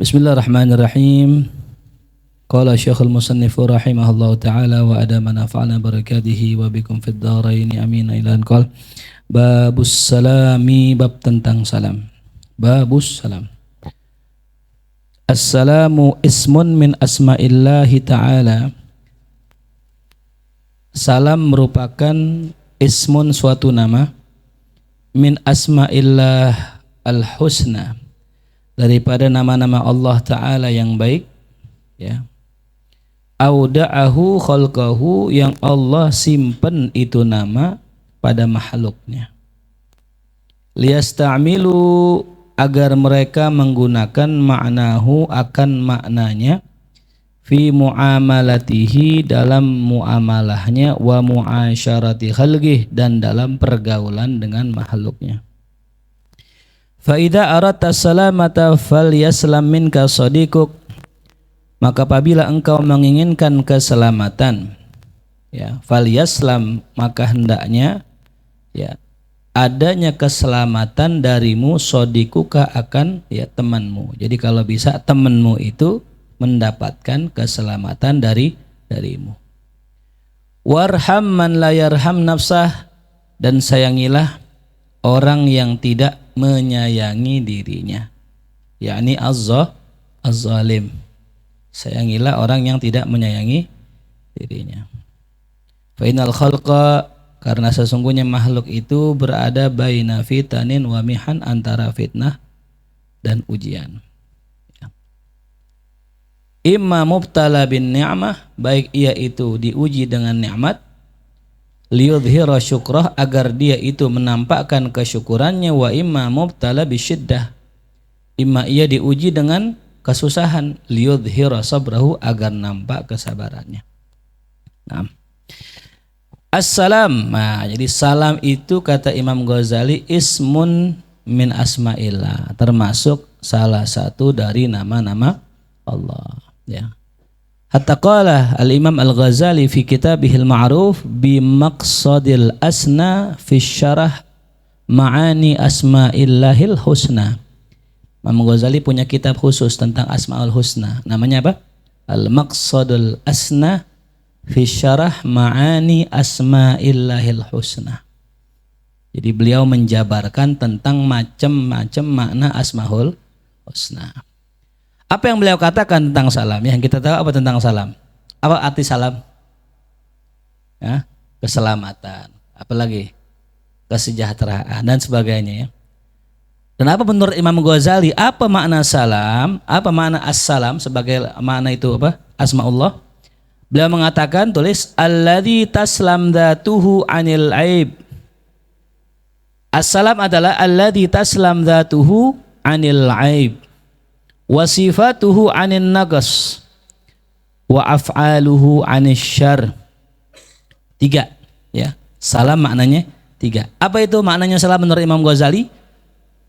Bismillahirrahmanirrahim. Qala Syekhul Musannif rahimahullahu taala wa adama nafa'ana barakatihi wa bikum fid dharain amin ila anqal. Babus salami, bab tentang salam. Babus salam. Assalamu ismun min asma'illahi ta'ala. Salam merupakan ismun suatu nama min asma'illah al-husna, daripada nama-nama Allah Ta'ala yang baik, ya. Auda'ahu khalqahu, yang Allah simpen itu nama pada makhluknya. Liyasta'milu, agar mereka menggunakan ma'nahu, akan maknanya, fi muamalatihi, dalam muamalahnya, wa muasyarati khalqih, dan dalam pergaulan dengan makhluknya. Fa idza aradta salamata falyaslam minka sadiquk, maka apabila engkau menginginkan keselamatan, ya, falyaslam, maka hendaknya, ya, adanya keselamatan darimu, sodikuka, akan, ya, temanmu. Jadi kalau bisa temanmu itu mendapatkan keselamatan darimu. Warham man la yarham nafsah, dan sayangilah orang yang tidak menyayangi dirinya, yakni az-zalim. Sayangilah orang yang tidak menyayangi dirinya. Fa innal khalqa, karena sesungguhnya makhluk itu berada baina fitanin wa mihan, antara fitnah dan ujian. Imma mubtala bin ni'mah, baik ia itu diuji dengan nikmat, liyudhira syukrah, agar dia itu menampakkan kesyukurannya, wa imma mubtala bisyiddah, imma ia diuji dengan kesusahan, liyudhira sabrahu, agar nampak kesabarannya. Nah, assalam, nah, jadi salam itu kata Imam Ghazali ismun min asma'illah, termasuk salah satu dari nama-nama Allah, ya. Hatta qala al-Imam Al-Ghazali fi kitabihil ma'ruf bi maqsadil asna fi syarah ma'ani asma'illahil husna. Imam Ghazali punya kitab khusus tentang Asmaul Husna, namanya apa? Al-Maqsadul Asna fi syarah ma'ani asma'illahil husna. Jadi beliau menjabarkan tentang macam-macam makna Asmaul Husna. Apa yang beliau katakan tentang salam? Yang kita tahu apa tentang salam? Apa arti salam? Ya, keselamatan, apalagi kesejahteraan dan sebagainya, ya. Dan apa menurut Imam Ghazali, apa makna salam? Apa makna assalam sebagai makna itu apa? Asmaullah. Beliau mengatakan, tulis alladzi taslam dzatuhu anil aib. Assalam adalah alladzi taslam dzatuhu anil aib, wa sifatuhu anin naqas, wa af'aluhu anis syarr. 3, ya. Salam maknanya 3. Apa itu maknanya salam menurut Imam Ghazali?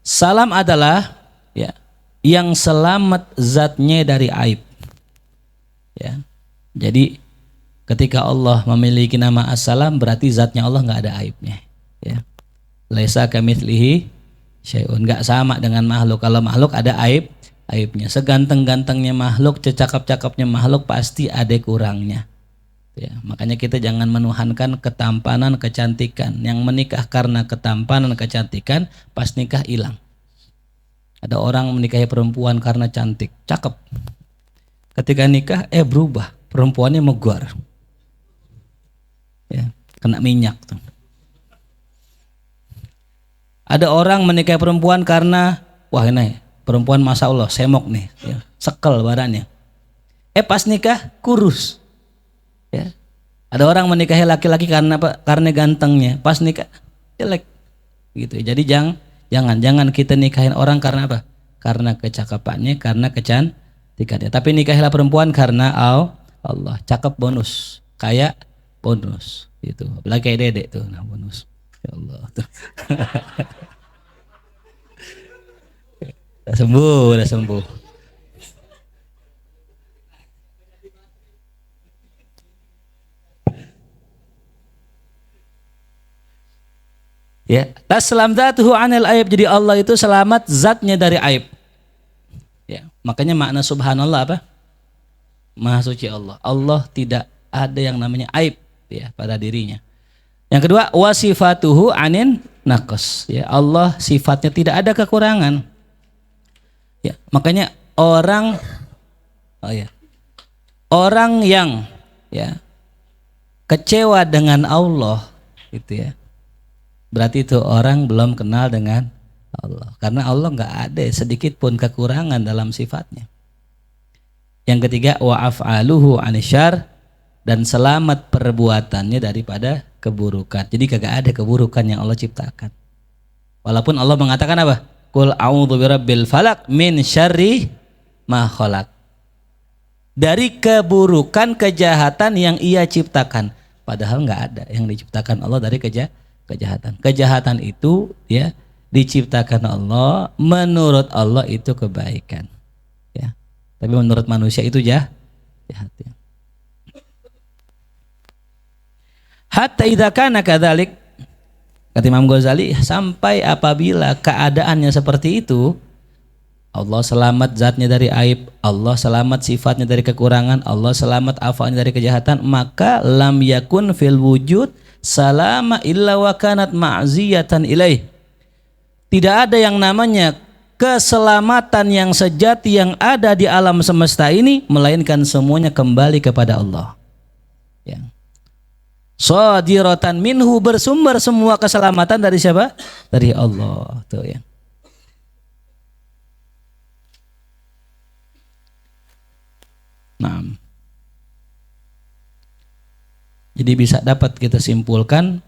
Salam adalah, ya, yang selamat zatnya dari aib, ya. Jadi ketika Allah memiliki nama As-Salam, berarti zatnya Allah nggak ada aibnya, ya. Laisa kamitslihi syai'un, nggak sama dengan makhluk. Kalau makhluk ada aibnya. Seganteng-gantengnya makhluk, cecakap-cakapnya makhluk, pasti ada kurangnya, ya. Makanya kita jangan menuhankan ketampanan, kecantikan. Yang menikah karena ketampanan, kecantikan, pas nikah hilang. Ada orang menikahi perempuan karena cantik, cakep. Ketika nikah berubah, perempuannya megor, ya, kena minyak tuh. Ada orang menikahi perempuan karena, wah ini perempuan masya Allah semok nih, ya, sekel badannya. Pas nikah kurus, ya. Ada orang menikahi laki-laki karena apa? Karena gantengnya. Pas nikah jelek, gitu. Jadi jangan kita nikahin orang karena apa? Karena kecakapannya, karena kecantikannya. Tapi nikahilah perempuan karena Allah. Cakep bonus, kaya bonus, gitu. Apalagi kayak dedek tuh, nah bonus. Ya Allah tuh. Udah sembuh. Ya, taslam dzatuhu anil aib, jadi Allah itu selamat zatnya dari aib. Ya, makanya makna subhanallah apa? Maha suci Allah. Allah tidak ada yang namanya aib ya pada dirinya. Yang kedua, wasifatuhu anin naqas. Ya, Allah sifatnya tidak ada kekurangan. Ya, makanya orang orang yang ya kecewa dengan Allah gitu ya. Berarti itu orang belum kenal dengan Allah. Karena Allah nggak ada sedikit pun kekurangan dalam sifatnya. Yang ketiga, wa af'aluhu anisyar, dan selamat perbuatannya daripada keburukan. Jadi kagak ada keburukan yang Allah ciptakan. Walaupun Allah mengatakan apa? Qul a'udzu birabbil falaq min syarri ma khalaq. Dari keburukan kejahatan yang Ia ciptakan. Padahal nggak ada yang diciptakan Allah dari kejahatan. Kejahatan itu ya diciptakan Allah, menurut Allah itu kebaikan. Ya. Tapi menurut manusia itu jahat. Ya. Hatta idza kana kadzalik, kata Imam Ghazali, sampai apabila keadaannya seperti itu, Allah selamat zatnya dari aib, Allah selamat sifatnya dari kekurangan, Allah selamat afalnya dari kejahatan, maka lam yakun fil wujud salama illa wa kanat ma'ziyatan ilaih. Tidak ada yang namanya keselamatan yang sejati yang ada di alam semesta ini, melainkan semuanya kembali kepada Allah. Ya. Shadiratan minhu, bersumber semua keselamatan dari siapa? Dari Allah. Tuh ya. Nah, jadi bisa dapat kita simpulkan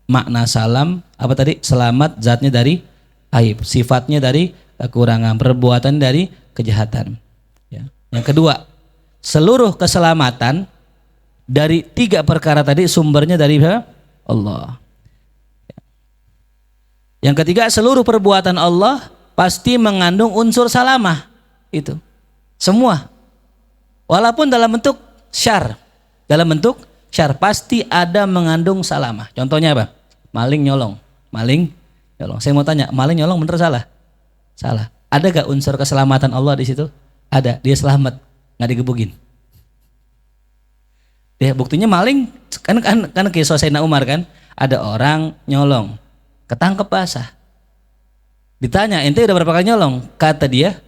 makna salam apa tadi? Selamat zatnya dari aib, sifatnya dari kekurangan, perbuatan dari kejahatan. Ya. Yang kedua, seluruh keselamatan dari tiga perkara tadi sumbernya dari Allah. Yang ketiga, seluruh perbuatan Allah pasti mengandung unsur salamah. Itu semua, walaupun dalam bentuk syar, pasti ada mengandung salamah. Contohnya apa? Maling nyolong. Saya mau tanya, maling nyolong bener salah? Salah. Ada gak unsur keselamatan Allah di situ? Ada. Dia selamat, nggak digebukin. Dia buktinya maling kan kisah Sayyidina Umar kan, ada orang nyolong, ketangkep basah. Ditanya, ente udah berapa kali nyolong? Kata dia,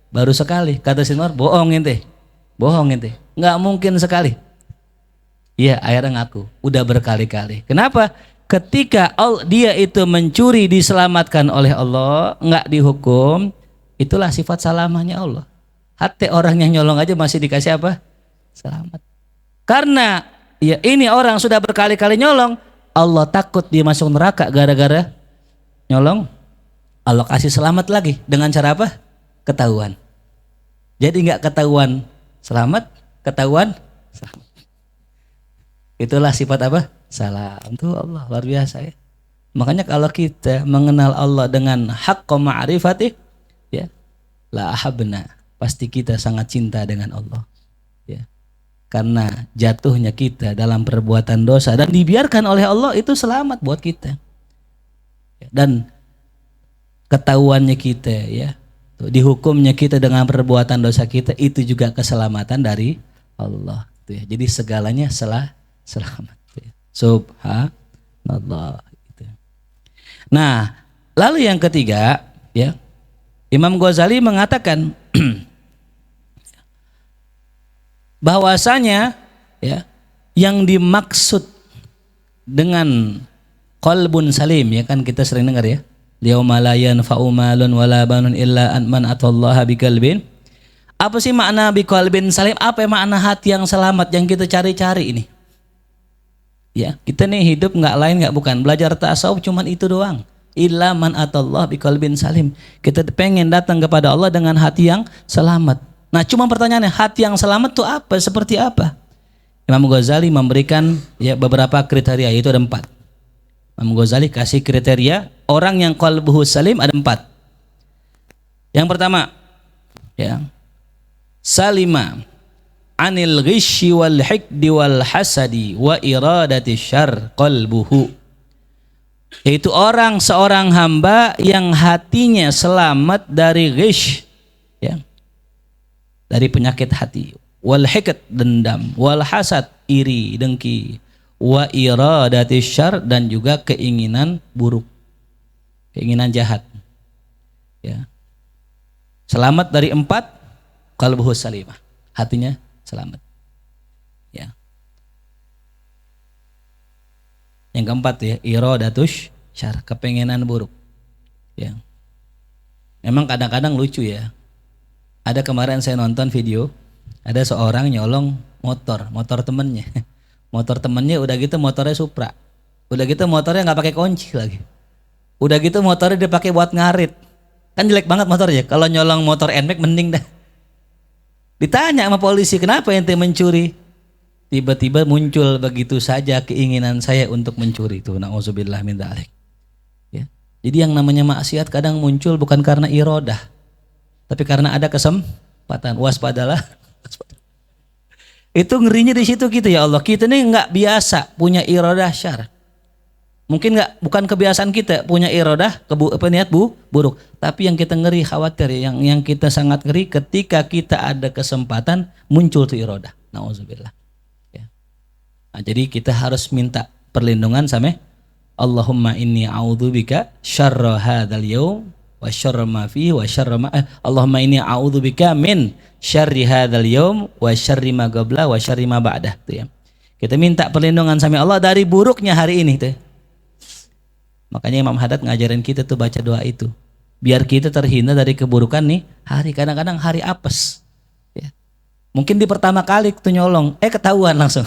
baru sekali. Kata Sayyidina Umar, bohong ente, nggak mungkin sekali. Iya, akhirnya ngaku, udah berkali-kali. Kenapa? Ketika dia itu mencuri diselamatkan oleh Allah, nggak dihukum, itulah sifat salamahnya Allah. Hati orang yang nyolong aja masih dikasih apa? Selamat. Karena ya ini orang sudah berkali-kali nyolong, Allah takut dia masuk neraka gara-gara nyolong. Allah kasih selamat lagi dengan cara apa? Ketahuan. Jadi nggak ketahuan selamat, ketahuan selamat. Itulah sifat apa? Salam. Tuh Allah luar biasa ya. Makanya kalau kita mengenal Allah dengan haqqa ma'rifati, ya, la ahabna, pasti kita sangat cinta dengan Allah. Ya. Karena jatuhnya kita dalam perbuatan dosa dan dibiarkan oleh Allah itu selamat buat kita. Dan ketahuannya kita ya, dihukumnya kita dengan perbuatan dosa kita itu juga keselamatan dari Allah. Ya. Jadi segalanya selamat. Ya. Subhanallah. Gitu. Nah, lalu yang ketiga, ya, Imam Ghazali mengatakan bahwasanya ya yang dimaksud dengan qalbun salim, ya kan kita sering dengar ya, yauma la yanfa'u malun wala banun illa man atallaha biqalbin. Apa sih makna biqalbin salim? Apa makna hati yang selamat yang kita cari-cari ini? Ya, kita nih hidup nggak lain nggak bukan belajar tasawuf cuman itu doang. Illa man atallaha biqalbin salim. Kita pengen datang kepada Allah dengan hati yang selamat. Nah, cuma pertanyaannya, hati yang selamat itu apa? Seperti apa? Imam Ghazali memberikan ya beberapa kriteria, yaitu ada 4. Imam Ghazali kasih kriteria orang yang qalbuhu salim ada 4. Yang pertama, ya, salima anil ghishi wal hikdi wal hasadi wa iradati syarr qalbuhu. Yaitu seorang hamba yang hatinya selamat dari ghish, ya, dari penyakit hati, wal hiqd dendam, wal hasad iri dengki, wa iradati syarr dan juga keinginan buruk, keinginan jahat. Ya. Selamat dari 4, qalbuhu salimah, hatinya selamat. Ya. Yang keempat ya, iradatus syarr, kepengenan buruk. Ya. Memang kadang-kadang lucu ya. Ada kemarin saya nonton video, ada seorang nyolong motor temennya. Motor temennya udah gitu motornya Supra. Udah gitu motornya nggak pakai kunci lagi. Udah gitu motornya dipakai buat ngarit. Kan jelek banget motornya. Kalau nyolong motor NMAX mending dah. Ditanya sama polisi, kenapa ente mencuri? Tiba-tiba muncul begitu saja keinginan saya untuk mencuri itu. Nauzubillah min dzalik. Ya. Jadi yang namanya maksiat kadang muncul bukan karena iradah, tapi karena ada kesempatan. Waspadalah. Itu ngerinya di situ gitu ya Allah. Kita ini nggak biasa punya iradah syarr. Mungkin bukan kebiasaan kita punya iradah niat buruk. Tapi yang kita ngeri khawatir, yang kita sangat ngeri ketika kita ada kesempatan muncul tuh iradah. Nauzubillah. Ya. Nah, jadi kita harus minta perlindungan sama Allahumma inni a'udzubika syarra hadzal yaum wa syarra ma fihi wa syarra ma Allahumma inni a'udzubika min syarri hadzal yaum wa syarri ma qabla wa syarri ma ba'dah tuh ya. Kita minta perlindungan sama Allah dari buruknya hari ini tuh. Makanya Imam Haddad ngajarin kita tuh baca doa itu. Biar kita terhindar dari keburukan nih hari, kadang-kadang hari apes. Ya. Mungkin di pertama kali tuh nyolong, ketahuan langsung.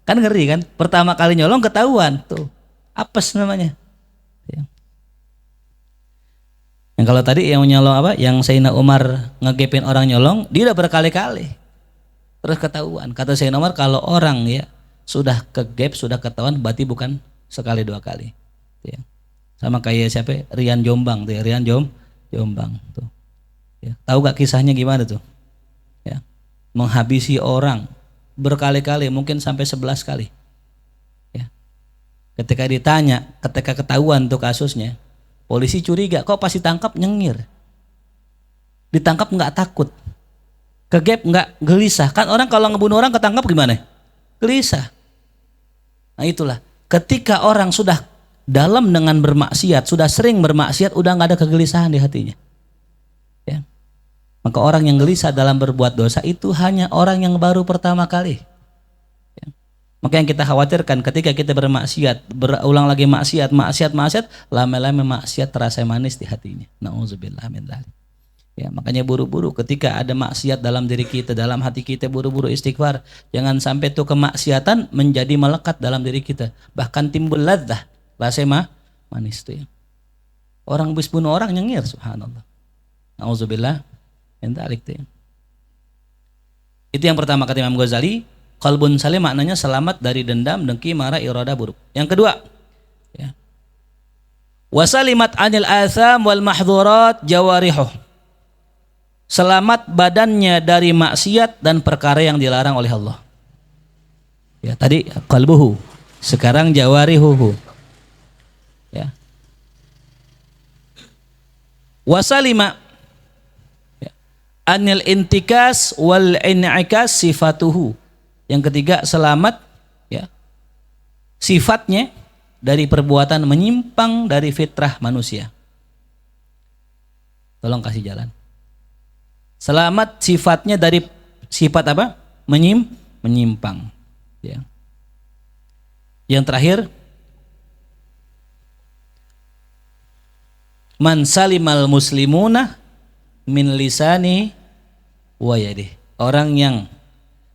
Kan ngeri kan? Pertama kali nyolong ketahuan tuh. Apes namanya. Ya. Yang kalau tadi yang nyolong apa? Yang Sayyidina Umar ngegepin orang nyolong, dia udah berkali-kali. Terus ketahuan. Kata Sayyidina Umar, kalau orang ya sudah kegep, sudah ketahuan, berarti bukan sekali 2 kali. Ya. Sama kayak siapa? Rian Jombang tuh ya. Rian Jombang tuh. Ya. Tahu gak kisahnya gimana tuh? Ya. Menghabisi orang berkali-kali, mungkin sampai 11 kali. Ketika ditanya, ketika ketahuan tuh kasusnya, polisi curiga, kok pas ditangkap nyengir, ditangkap nggak takut, kegep nggak gelisah. Kan orang kalau ngebunuh orang ketangkap gimana? Gelisah. Nah itulah, ketika orang sudah dalam dengan bermaksiat, sudah sering bermaksiat, udah nggak ada kegelisahan di hatinya. Ya. Maka orang yang gelisah dalam berbuat dosa itu hanya orang yang baru pertama kali. Maka yang kita khawatirkan ketika kita bermaksiat, berulang lagi maksiat, lama-lama maksiat terasa manis di hatinya. Nauzubillah min dzalik. Ya, makanya buru-buru ketika ada maksiat dalam diri kita, dalam hati kita, buru-buru istighfar. Jangan sampai tuh kemaksiatan menjadi melekat dalam diri kita. Bahkan timbul ladzah, rasa manis tuh ya. Orang habis bunuh orang nyengir, subhanallah. Nauzubillah min dzalik tuh ya. Itu yang pertama kata Imam Ghazali. Qalbun salim maknanya selamat dari dendam, dengki, marah, iradah buruk. Yang kedua, ya. Wasalimat anil atham wal mahdhurat jawarihuh. Selamat badannya dari maksiat dan perkara yang dilarang oleh Allah. Ya, tadi qalbuhu, sekarang jawarihuhu. Ya. Wasalima ya. Anil intikas wal in'ikas sifatuhu. Yang ketiga, selamat ya sifatnya dari perbuatan menyimpang dari fitrah manusia. Tolong kasih jalan. Selamat sifatnya dari sifat apa? Menyimpang. Ya. Yang terakhir, man salimal muslimuna min lisani wa yadihi. Orang yang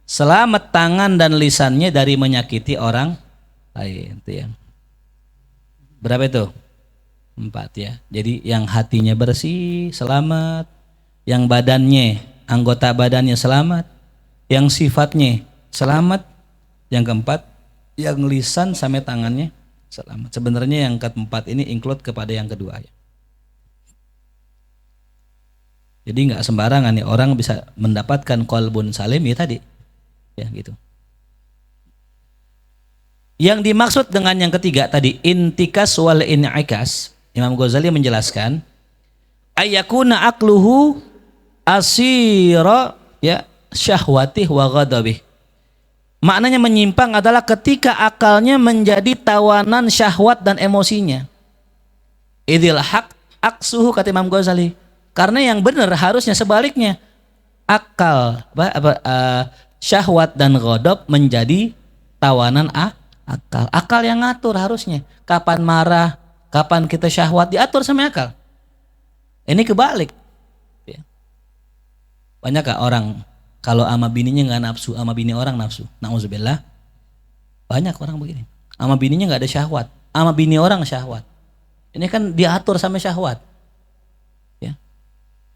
selamat tangan dan lisannya dari menyakiti orang lain. Itu ya. Berapa itu? 4 ya. Jadi yang hatinya bersih selamat, yang badannya, anggota badannya selamat, yang sifatnya selamat, yang keempat yang lisan sampai tangannya selamat. Sebenarnya yang keempat ini include kepada yang kedua ya. Jadi nggak sembarangan nih orang bisa mendapatkan qalbun salim ya tadi. Ya gitu. Yang dimaksud dengan yang ketiga tadi intikas wal in'ikas, Imam Ghazali menjelaskan ayakuna akluhu asira ya syahwatih wa ghadabih. Maknanya menyimpang adalah ketika akalnya menjadi tawanan syahwat dan emosinya. Idil haq aksuhu kata Imam Ghazali. Karena yang benar harusnya sebaliknya. Akal syahwat dan ghadab menjadi tawanan akal. Akal yang ngatur harusnya. Kapan marah, kapan kita syahwat diatur sama akal. Ini kebalik. Banyak gak orang kalau ama bininya nggak nafsu, ama bini orang nafsu? Nauzubillah. Banyak orang begini. Ama bininya nggak ada syahwat, ama bini orang syahwat. Ini kan diatur sama syahwat. Ya.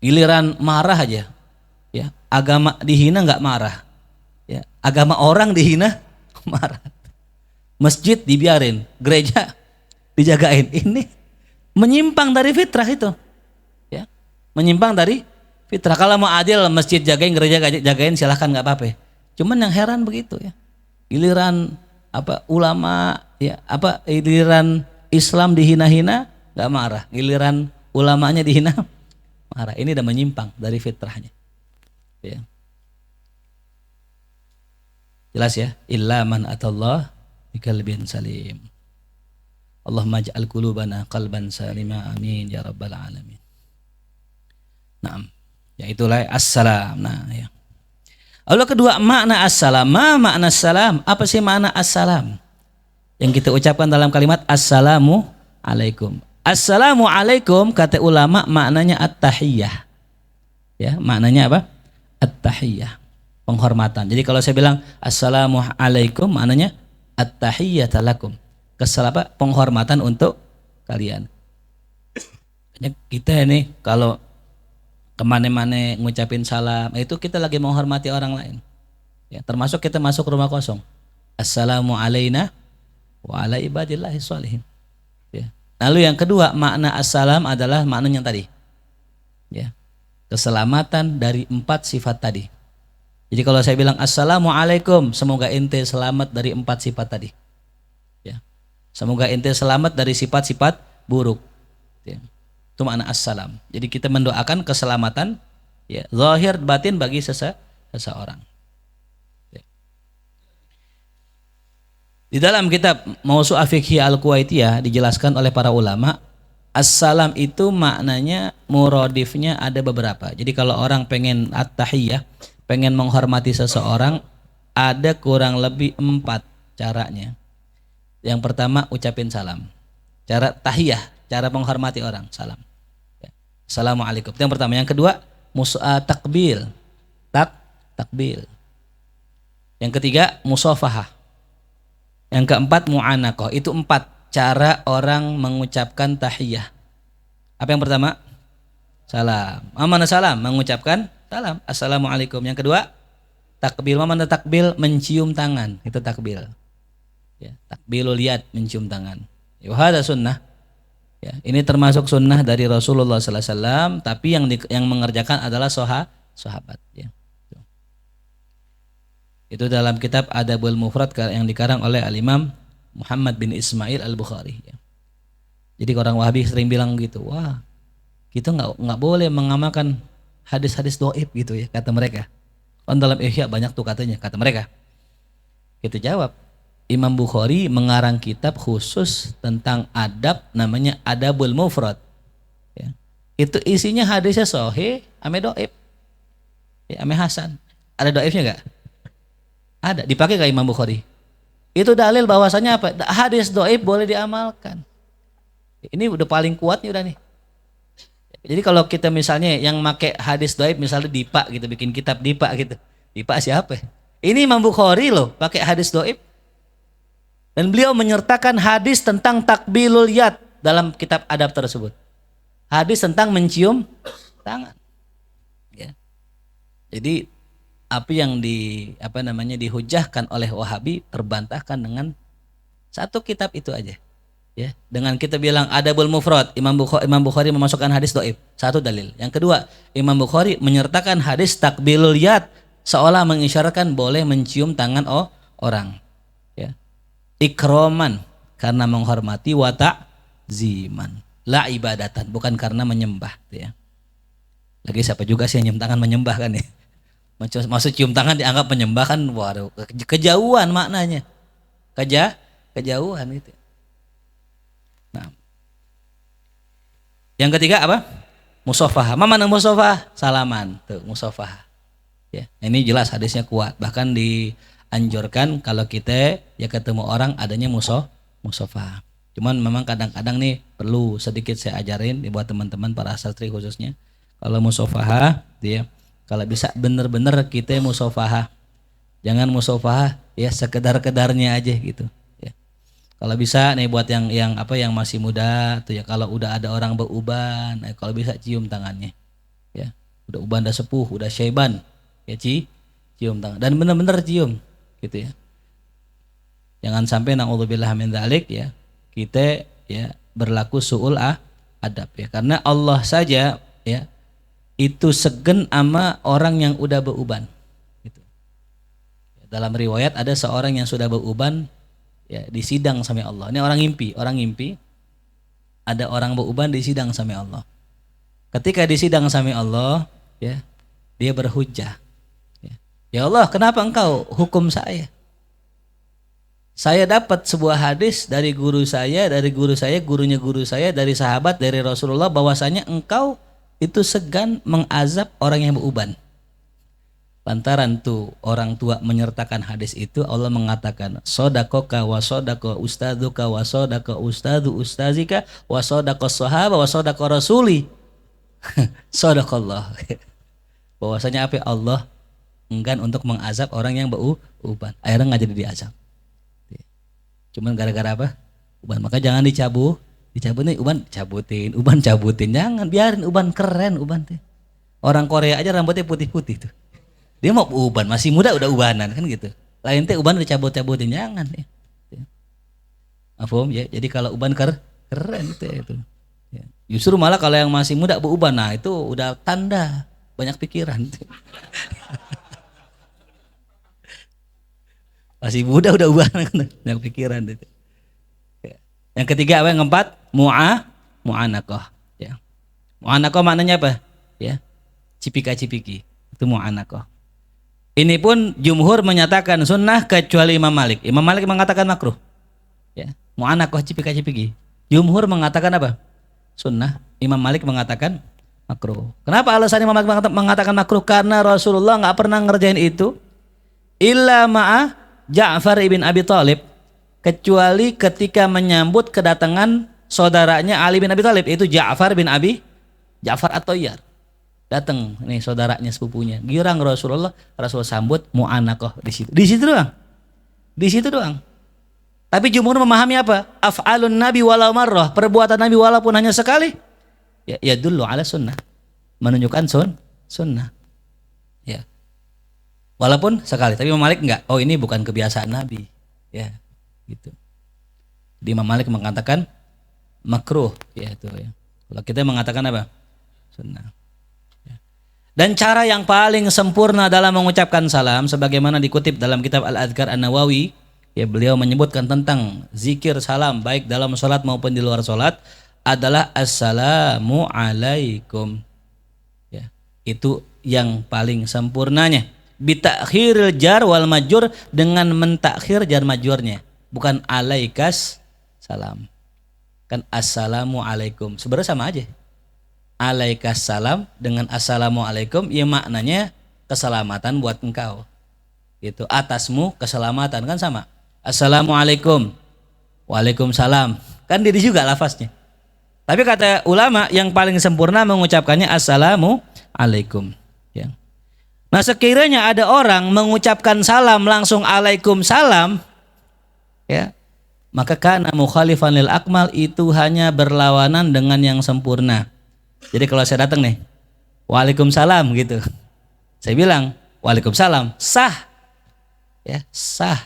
Giliran marah aja. Ya. Agama dihina nggak marah. Ya. Agama orang dihina marah. Masjid dibiarin, gereja dijagain. Ini menyimpang dari fitrah itu. Ya. Menyimpang dari fitrah. Kalau mau adil masjid jagain, gereja jagain, silahkan nggak apa-apa. Cuman yang heran begitu ya. Giliran ulama ya giliran Islam dihina-hina nggak marah. Giliran ulamanya dihina marah. Ini udah menyimpang dari fitrahnya. Ya. Jelas ya. Illa man atallah biqalbin salim. Allahumma ij'al qulubana qalban salima amin ya rabbal alamin. Naam. Ya itulah assalam. Nah, ya. Lalu kedua makna assalam. Makna salam. Apa sih makna assalam? Yang kita ucapkan dalam kalimat assalamu alaikum. Assalamu alaikum kata ulama maknanya at-tahiyyah. Ya, maknanya apa? At-tahiyyah. Penghormatan. Jadi kalau saya bilang assalamu alaikum maknanya at-tahiyyata lakum. Penghormatan untuk kalian. Kita ini kalau kemana-mana ngucapin salam itu kita lagi menghormati orang lain ya, termasuk kita masuk rumah kosong assalamu alaina wa ala ibadillahi sholihin ya. Lalu yang kedua makna assalam adalah maknanya yang tadi ya, keselamatan dari 4 sifat tadi. Jadi kalau saya bilang assalamualaikum, semoga ente selamat dari 4 sifat tadi ya. Semoga ente selamat dari sifat-sifat buruk ya. Itu makna assalam. Jadi kita mendoakan keselamatan ya, zahir batin bagi seseorang. Ya. Di dalam kitab Mawsu'ah Fiqhiyah Al-Kuwaitiyah dijelaskan oleh para ulama, assalam itu maknanya muradifnya ada beberapa. Jadi kalau orang pengen at-tahiyyah, pengen menghormati seseorang, ada kurang lebih 4 caranya. Yang pertama ucapin salam. Cara tahiyah, cara menghormati orang, salam. Assalamualaikum. Itu yang pertama. Yang kedua, takbil. Takbil. Yang ketiga, musafahah. Yang keempat, mu'anaqah. Itu 4 cara orang mengucapkan tahiyah. Apa yang pertama? Salam. Mana salam? Mengucapkan salam. Assalamualaikum. Yang kedua, takbil. Mana takbil? Mencium tangan. Itu takbil. Ya, takbilul yad, mencium tangan. Ya, hada sunnah. Ya, ini termasuk sunnah dari Rasulullah sallallahu alaihi wasallam, tapi yang mengerjakan adalah sahabat ya. Itu dalam kitab Adabul Mufrad yang dikarang oleh Al-Imam Muhammad bin Ismail Al-Bukhari ya. Jadi orang Wahabi sering bilang gitu, wah kita nggak boleh mengamalkan hadis-hadis dhaif gitu ya, kata mereka. Kan dalam Ihya banyak tuh katanya, kata mereka. Kita jawab, Imam Bukhari mengarang kitab khusus tentang adab, namanya Adabul Mufrad ya. Itu isinya hadisnya sahih ame dhaif ya, ame hasan. Ada dhaifnya enggak? Ada. Dipakai enggak Imam Bukhari? Itu dalil bahwasanya apa? Hadis dhaif boleh diamalkan. Ini udah paling kuat nih udah nih. Jadi kalau kita misalnya yang make hadis dhaif, misalnya Dipa gitu, bikin kitab Dipa gitu. Dipa siapa? Ini Imam Bukhari loh pakai hadis dhaif. Dan beliau menyertakan hadis tentang takbilul yad dalam kitab adab tersebut. Hadis tentang mencium tangan. Ya. Jadi apa yang dihujahkan oleh Wahabi terbantahkan dengan satu kitab itu aja. Ya, dengan kita bilang Adabul Mufrad, Imam Bukhari memasukkan hadis dhaif. Satu dalil. Yang kedua, Imam Bukhari menyertakan hadis takbilul yad seolah mengisyaratkan boleh mencium tangan orang. Ikroman, karena menghormati, wa ta'ziman, la ibadatan, bukan karena menyembah ya. Lagi siapa juga sih yang nyium tangan menyembah kan ya. Maksud cium tangan dianggap menyembah kan, waduh, kejauhan maknanya. Kejauhan gitu. Nah, yang ketiga apa? Musafahah. Mana musafahah? Salaman. Tuh, musafahah. Ya, ini jelas hadisnya kuat. Bahkan dianjurkan kalau kita ya ketemu orang adanya musafahah. Cuman memang kadang-kadang nih perlu sedikit saya ajarin buat teman-teman para santri khususnya. Kalau musafahah, dia kalau bisa bener-bener kita musafahah. Jangan musafahah ya sekedar-kedarnya aja gitu. Ya. Kalau bisa nih buat yang masih muda tuh ya, kalau udah ada orang beruban, kalau bisa cium tangannya. Ya. Udah uban, udah sepuh, udah syaiban, ya cium tangan dan bener-bener cium gitu ya. Jangan sampai naudzubillah min dzalik ya. Kita ya berlaku su'ul adab ya. Karena Allah saja ya itu segen ama orang yang udah beruban gitu. Dalam riwayat ada seorang yang sudah beruban ya disidang sama Allah. Ini orang ngimpi ada orang beruban disidang sama Allah. Ketika disidang sama Allah ya dia berhujjah ya Allah, kenapa engkau hukum saya? Saya dapat sebuah hadis dari guru saya, gurunya guru saya, dari sahabat, dari Rasulullah bahwasanya engkau itu segan mengazab orang yang beruban. Lantaran tuh orang tua menyertakan hadis itu, Allah mengatakan sodakoka wa sodako ustaduka wa sodako ustadu ustazika wa sodako sahaba wa sodako rasuli. Sodakallah. Bahwasanya apa? Allah enggan untuk mengazab orang yang beruban. Akhirnya nggak jadi diazab. Cuman gara-gara apa? Uban. Maka jangan dicabut nih uban cabutin. Jangan, biarin uban, keren uban teh. Orang Korea aja rambutnya putih-putih tuh. Dia mau uban, masih muda udah ubanan kan gitu. Lain teh uban dicabut-cabutin, jangan ya. Afum ya. Jadi kalau uban keren itu. Ya. Justru malah kalau yang masih muda beruban, nah itu udah tanda banyak pikiran. Masih muda udah ubanan banyak pikiran itu. Ya. Yang ketiga apa? Yang keempat mu'anaqah ya. Mu'anaqah maknanya apa? Ya. Cipika-cipiki. Itu mu'anaqah. Ini pun jumhur menyatakan sunnah kecuali Imam Malik. Imam Malik mengatakan makruh. Ya. Mu'anaqah cipika-cipiki. Jumhur mengatakan apa? Sunnah. Imam Malik mengatakan makruh. Kenapa alasan Imam Malik mengatakan makruh? Karena Rasulullah nggak pernah ngerjain itu illa ma'a Ja'far ibn Abi Thalib, kecuali ketika menyambut kedatangan saudaranya Ali bin Abi Thalib, yaitu Ja'far At-Thayyar. Datang nih saudaranya sepupunya, girang Rasul sambut mu'anaqah di situ doang. Tapi jumhur memahami apa? Af'alun Nabi walau marrah, perbuatan Nabi walaupun hanya sekali ya dulu ala sunnah, menunjukkan sunnah ya. Walaupun sekali, tapi Imam Malik enggak. Oh, ini bukan kebiasaan Nabi. Ya, gitu. Di Imam Malik mengatakan makruh, ya itu ya. Kalau kita mengatakan apa? Sunnah. Ya. Dan cara yang paling sempurna dalam mengucapkan salam sebagaimana dikutip dalam kitab Al-Adhkar An-Nawawi, ya beliau menyebutkan tentang zikir salam baik dalam salat maupun di luar salat adalah assalamu alaikum. Ya, itu yang paling sempurnanya. Bitakhiril jar wal majur, dengan mentakhir jar majurnya, bukan alaikas salam. Kan assalamu alaikum sebenarnya sama aja. Alaikas salam dengan assalamu alaikum ya maknanya keselamatan buat engkau. Itu atasmu keselamatan kan sama. Assalamu alaikum. Waalaikumsalam. Kan diri juga lafaznya. Tapi kata ulama yang paling sempurna mengucapkannya assalamu alaikum. Ya. Nah sekiranya ada orang mengucapkan salam langsung Waalaikumsalam ya, maka kana mukhalifan lil akmal, itu hanya berlawanan dengan yang sempurna. Jadi kalau saya datang nih Waalaikumsalam gitu, saya bilang Waalaikumsalam, sah ya, sah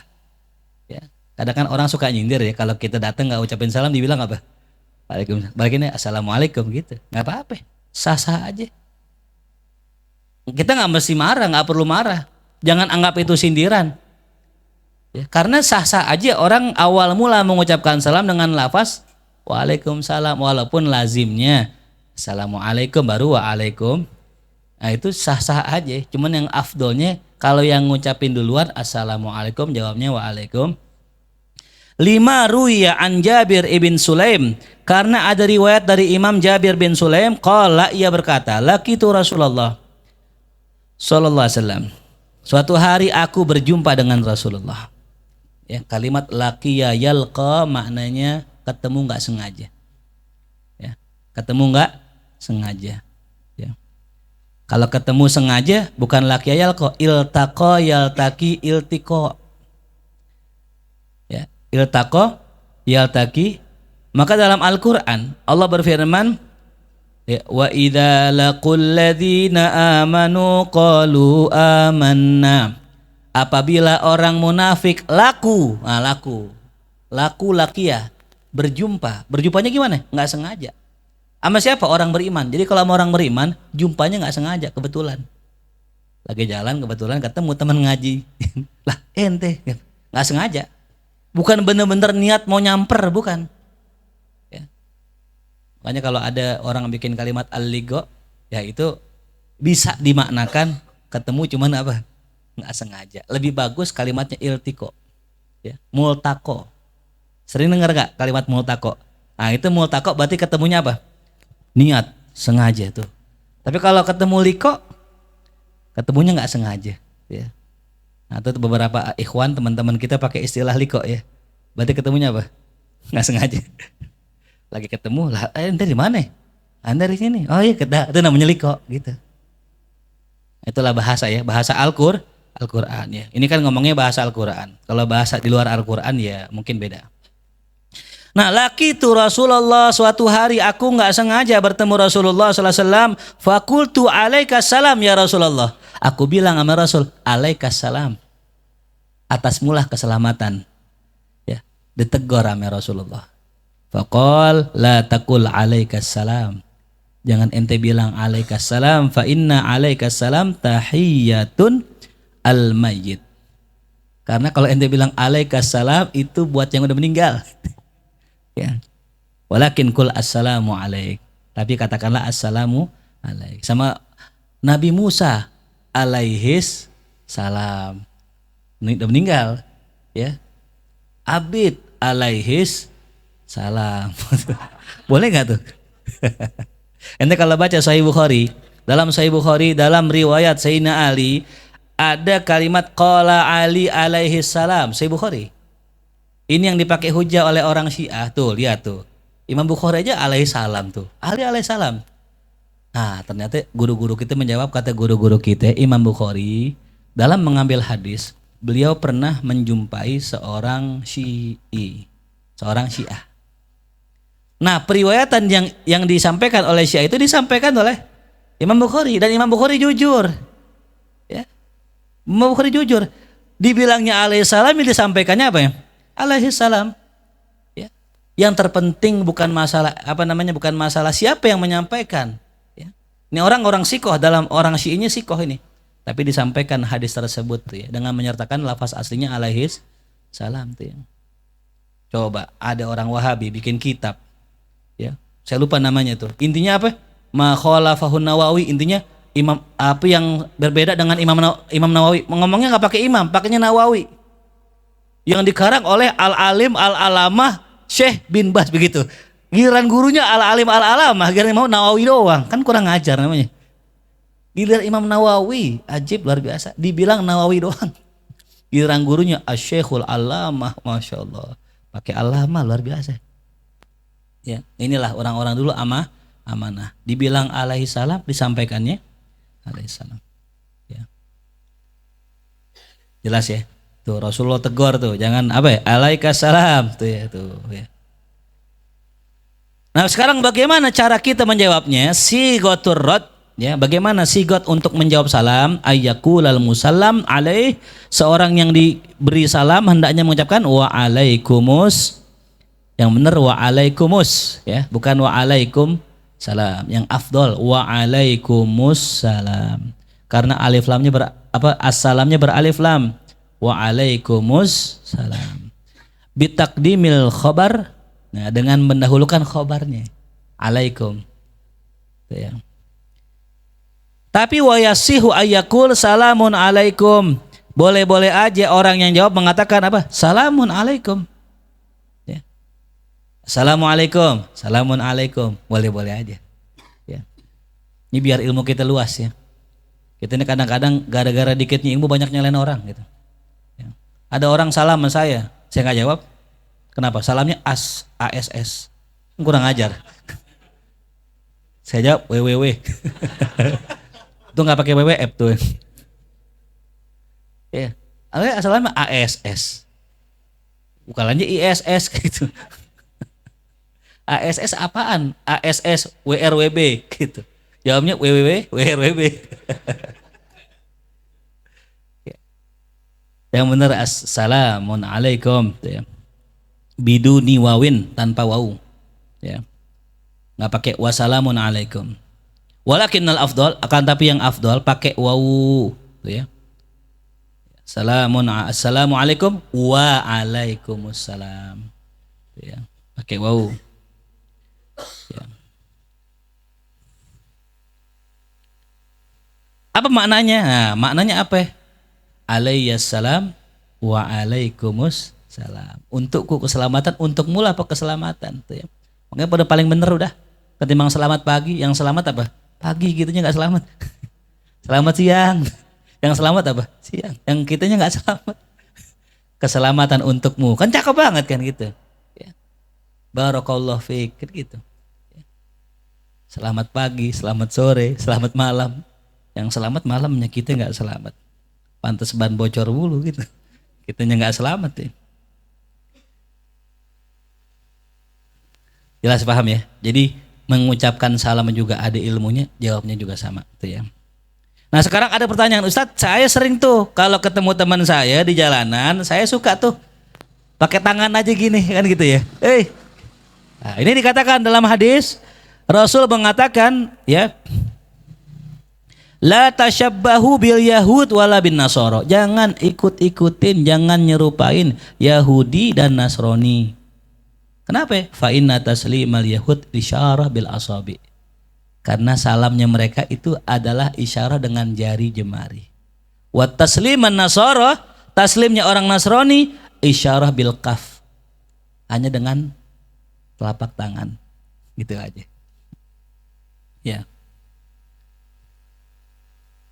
ya. Kadang kan orang suka nyindir ya, kalau kita datang nggak ucapin salam dibilang apa? Waalaikumsalam, baliknya assalamualaikum gitu, nggak apa-apa, sah-sah aja. Kita nggak mesti marah, nggak perlu marah. Jangan anggap itu sindiran. Ya, karena sah-sah aja orang awal mula mengucapkan salam dengan lafaz Waalaikumsalam, walaupun lazimnya Assalamualaikum baru Waalaikum Nah itu sah-sah aja. Cuman yang afdolnya kalau yang ngucapin duluan assalamualaikum jawabnya waalaikum. 5 ruwiya an Jabir ibn Sulaim, karena ada riwayat dari Imam Jabir bin Sulaim qala, ia berkata laqitu Rasulullah sallallahu alaihi wasallam, suatu hari aku berjumpa dengan Rasulullah. Ya, kalimat laqiya yalqa maknanya ketemu enggak sengaja. Ya, ketemu enggak sengaja. Ya. Kalau ketemu sengaja bukan laqiya yalqa, iltaqa yaltaqi iltiqa. Iltaqa yaltaqi. Maka dalam Al-Qur'an Allah berfirman, ya, wa idza laqul ladzina amanu qalu amanna. Apabila orang munafik laku lakia berjumpanya gimana? Nggak sengaja. Sama siapa? Orang beriman. Jadi kalau sama orang beriman jumpanya nggak sengaja, kebetulan lagi jalan kebetulan ketemu teman ngaji. Lah ente nggak sengaja. Bukan bener-bener niat mau nyamper, bukan. Ya. Makanya kalau ada orang bikin kalimat al-ligo, ya itu bisa dimaknakan ketemu cuman apa? Nggak sengaja. Lebih bagus kalimatnya iltiko, ya. Multako. Sering dengar nggak kalimat multako? Nah itu multako berarti ketemunya apa? Niat, sengaja tuh. Tapi kalau ketemu liko, ketemunya nggak sengaja, ya. Nah, itu beberapa ikhwan teman-teman kita pakai istilah liko, ya. Berarti ketemunya apa? Nggak sengaja. Lagi ketemu lah, ente di mana? Anda di sini. Oh iya, itu namanya liko, gitu. Itulah bahasa, ya, bahasa Al-Qur'an, ya. Ini kan ngomongnya bahasa Al-Qur'an. Kalau bahasa di luar Al-Qur'an ya mungkin beda. Nah, laqitu Rasulullah, suatu hari aku nggak sengaja bertemu Rasulullah sallallahu alaihi wasallam, fakultu alaikas salam ya Rasulullah. Aku bilang sama Rasul, alaikas salam. Atasmulah keselamatan. Ya, ditegur sama Rasulullah. Faqal la taqul alaikas salam. Jangan ente bilang alaikas salam, fa inna alaikas salam tahiyyatun al mayyit. Karena kalau ente bilang alaikas salam itu buat yang udah meninggal. Ya. Walakin kul assalamu alaik. Tapi katakanlah assalamu alaik. Sama Nabi Musa alaihis salam. Ini udah meninggal, ya. Abid alaihis salam. Boleh nggak tuh? Ente kalau baca Sahih Bukhari, dalam riwayat Sayyidina Ali ada kalimat qala Ali alaihis salam. Sahih Bukhari. Ini yang dipakai hujah oleh orang Syiah. Tuh, lihat tuh. Imam Bukhari aja alaihi salam tuh. Ali alaihi salam. Nah, ternyata guru-guru kita menjawab, kata guru-guru kita, Imam Bukhari dalam mengambil hadis, beliau pernah menjumpai seorang Syiah. Nah, periwayatan yang disampaikan oleh Syiah itu disampaikan oleh Imam Bukhari, dan Imam Bukhari jujur. Ya. Imam Bukhari jujur. Dibilangnya alaihi salam, yang disampaikannya apa ya? Alaihi salam, ya. Yang terpenting bukan masalah bukan masalah siapa yang menyampaikan, ya. Ini orang sikoh, dalam orang Syiahnya sikoh ini, tapi disampaikan hadis tersebut tuh, ya, dengan menyertakan lafaz aslinya alaihi salam tuh, ya. Coba ada orang Wahabi bikin kitab, ya, saya lupa namanya tuh, intinya apa? Ma khalafahun Nawawi, intinya imam apa yang berbeda dengan Imam Nawawi, ngomongnya nggak pakai imam, pakainya Nawawi. Yang dikarang oleh Al-Alim Al-Alamah Syekh bin Baz, begitu. Giliran gurunya Al-Alim Al-Alamah, giliran mau Nawawi doang, kan kurang ajar namanya. Giliran Imam Nawawi, ajib, luar biasa, dibilang Nawawi doang. Giliran gurunya Asy-Syekhul Alamah, Masya Allah, pakai Alamah, luar biasa. Ya, inilah orang-orang dulu amanah. Dibilang alaihi salam, disampaikannya alaihi salam. Ya. Jelas ya? Tuh Rasulullah tegur tuh, jangan alaikas salam tuh, ya tuh, ya. Nah, sekarang bagaimana cara kita menjawabnya? Sigotur rad, ya, bagaimana sigot untuk menjawab salam? Ayyaqulal musallam alaih, seorang yang diberi salam hendaknya mengucapkan wa alaikumus. Yang benar wa alaikumus, ya, bukan wa alaikum salam. Yang afdol wa alaikumus salam. Karena alif lamnya as-salamnya beralif lam. Wa alaikumus salam. Bitakdimil khobar, nah, dengan mendahulukan khobarnya alaikum. Itu ya. Tapi wa yasihu ayyakul salamun alaikum. Boleh-boleh aja orang yang jawab mengatakan apa? Salamun alaikum. Ya. Assalamualaikum, salamun alaikum. Boleh-boleh aja. Ya. Ini biar ilmu kita luas ya. Kita ini kadang-kadang gara-gara dikitnya ilmu banyak nyalain orang gitu. Ya. Ada orang salam sama saya nggak jawab. Kenapa? Salamnya ASS. Kurang ajar. Saya jawab WWW. Itu nggak pakai WWF tuh. Ya, asalnya ASS. Bukan aja ISS gitu. ASS apaan? ASS WRWB gitu. Jawabnya WWW WRWB. Yang benar assalamun alaikum ya. Biduni wawin tanpa wawu ya. Nggak pakai wassalamun alaikum. Walakinnal afdal, akan tapi yang afdal pakai wawu ya. Assalamualaikum wa alaikumussalam ya, pakai wawu ya. Apa maknanya? Nah, maknanya apa? Alaiyassalam wa alaikumussalam. Untukku keselamatan, untukmu lah apa keselamatan tuh ya. Makanya pada paling bener udah ketimbang selamat pagi, yang selamat apa? Pagi gitunya nggak selamat. Selamat siang. Yang selamat apa? Siang. Yang kitanya nggak selamat. Keselamatan untukmu. Kan cakep banget kan gitu. Ya. Barakallahu fiik gitu. Ya. Selamat pagi, selamat sore, selamat malam. Yang selamat malamnya kita nggak selamat. Pantes ban bocor bulu gitu. Kitanya nggak selamat ya. Jelas paham ya. Jadi mengucapkan salam juga ada ilmunya, jawabnya juga sama tuh ya. Nah sekarang ada pertanyaan, Ustadz, saya sering tuh kalau ketemu teman saya di jalanan, saya suka tuh pakai tangan aja gini kan gitu ya. Nah, ini dikatakan dalam hadis, Rasul mengatakan ya, la tashabbahu bil yahud wala bin nasoro. Jangan ikut-ikutin, jangan nyerupain Yahudi dan Nasrani. Kenapa? Fa inna taslimal yahud isyarah bil asabi. Karena salamnya mereka itu adalah isyarah dengan jari jemari. Wa tasliman nasara, taslimnya orang Nasrani isyarah bil kaf. Hanya dengan telapak tangan. Gitu aja. Ya.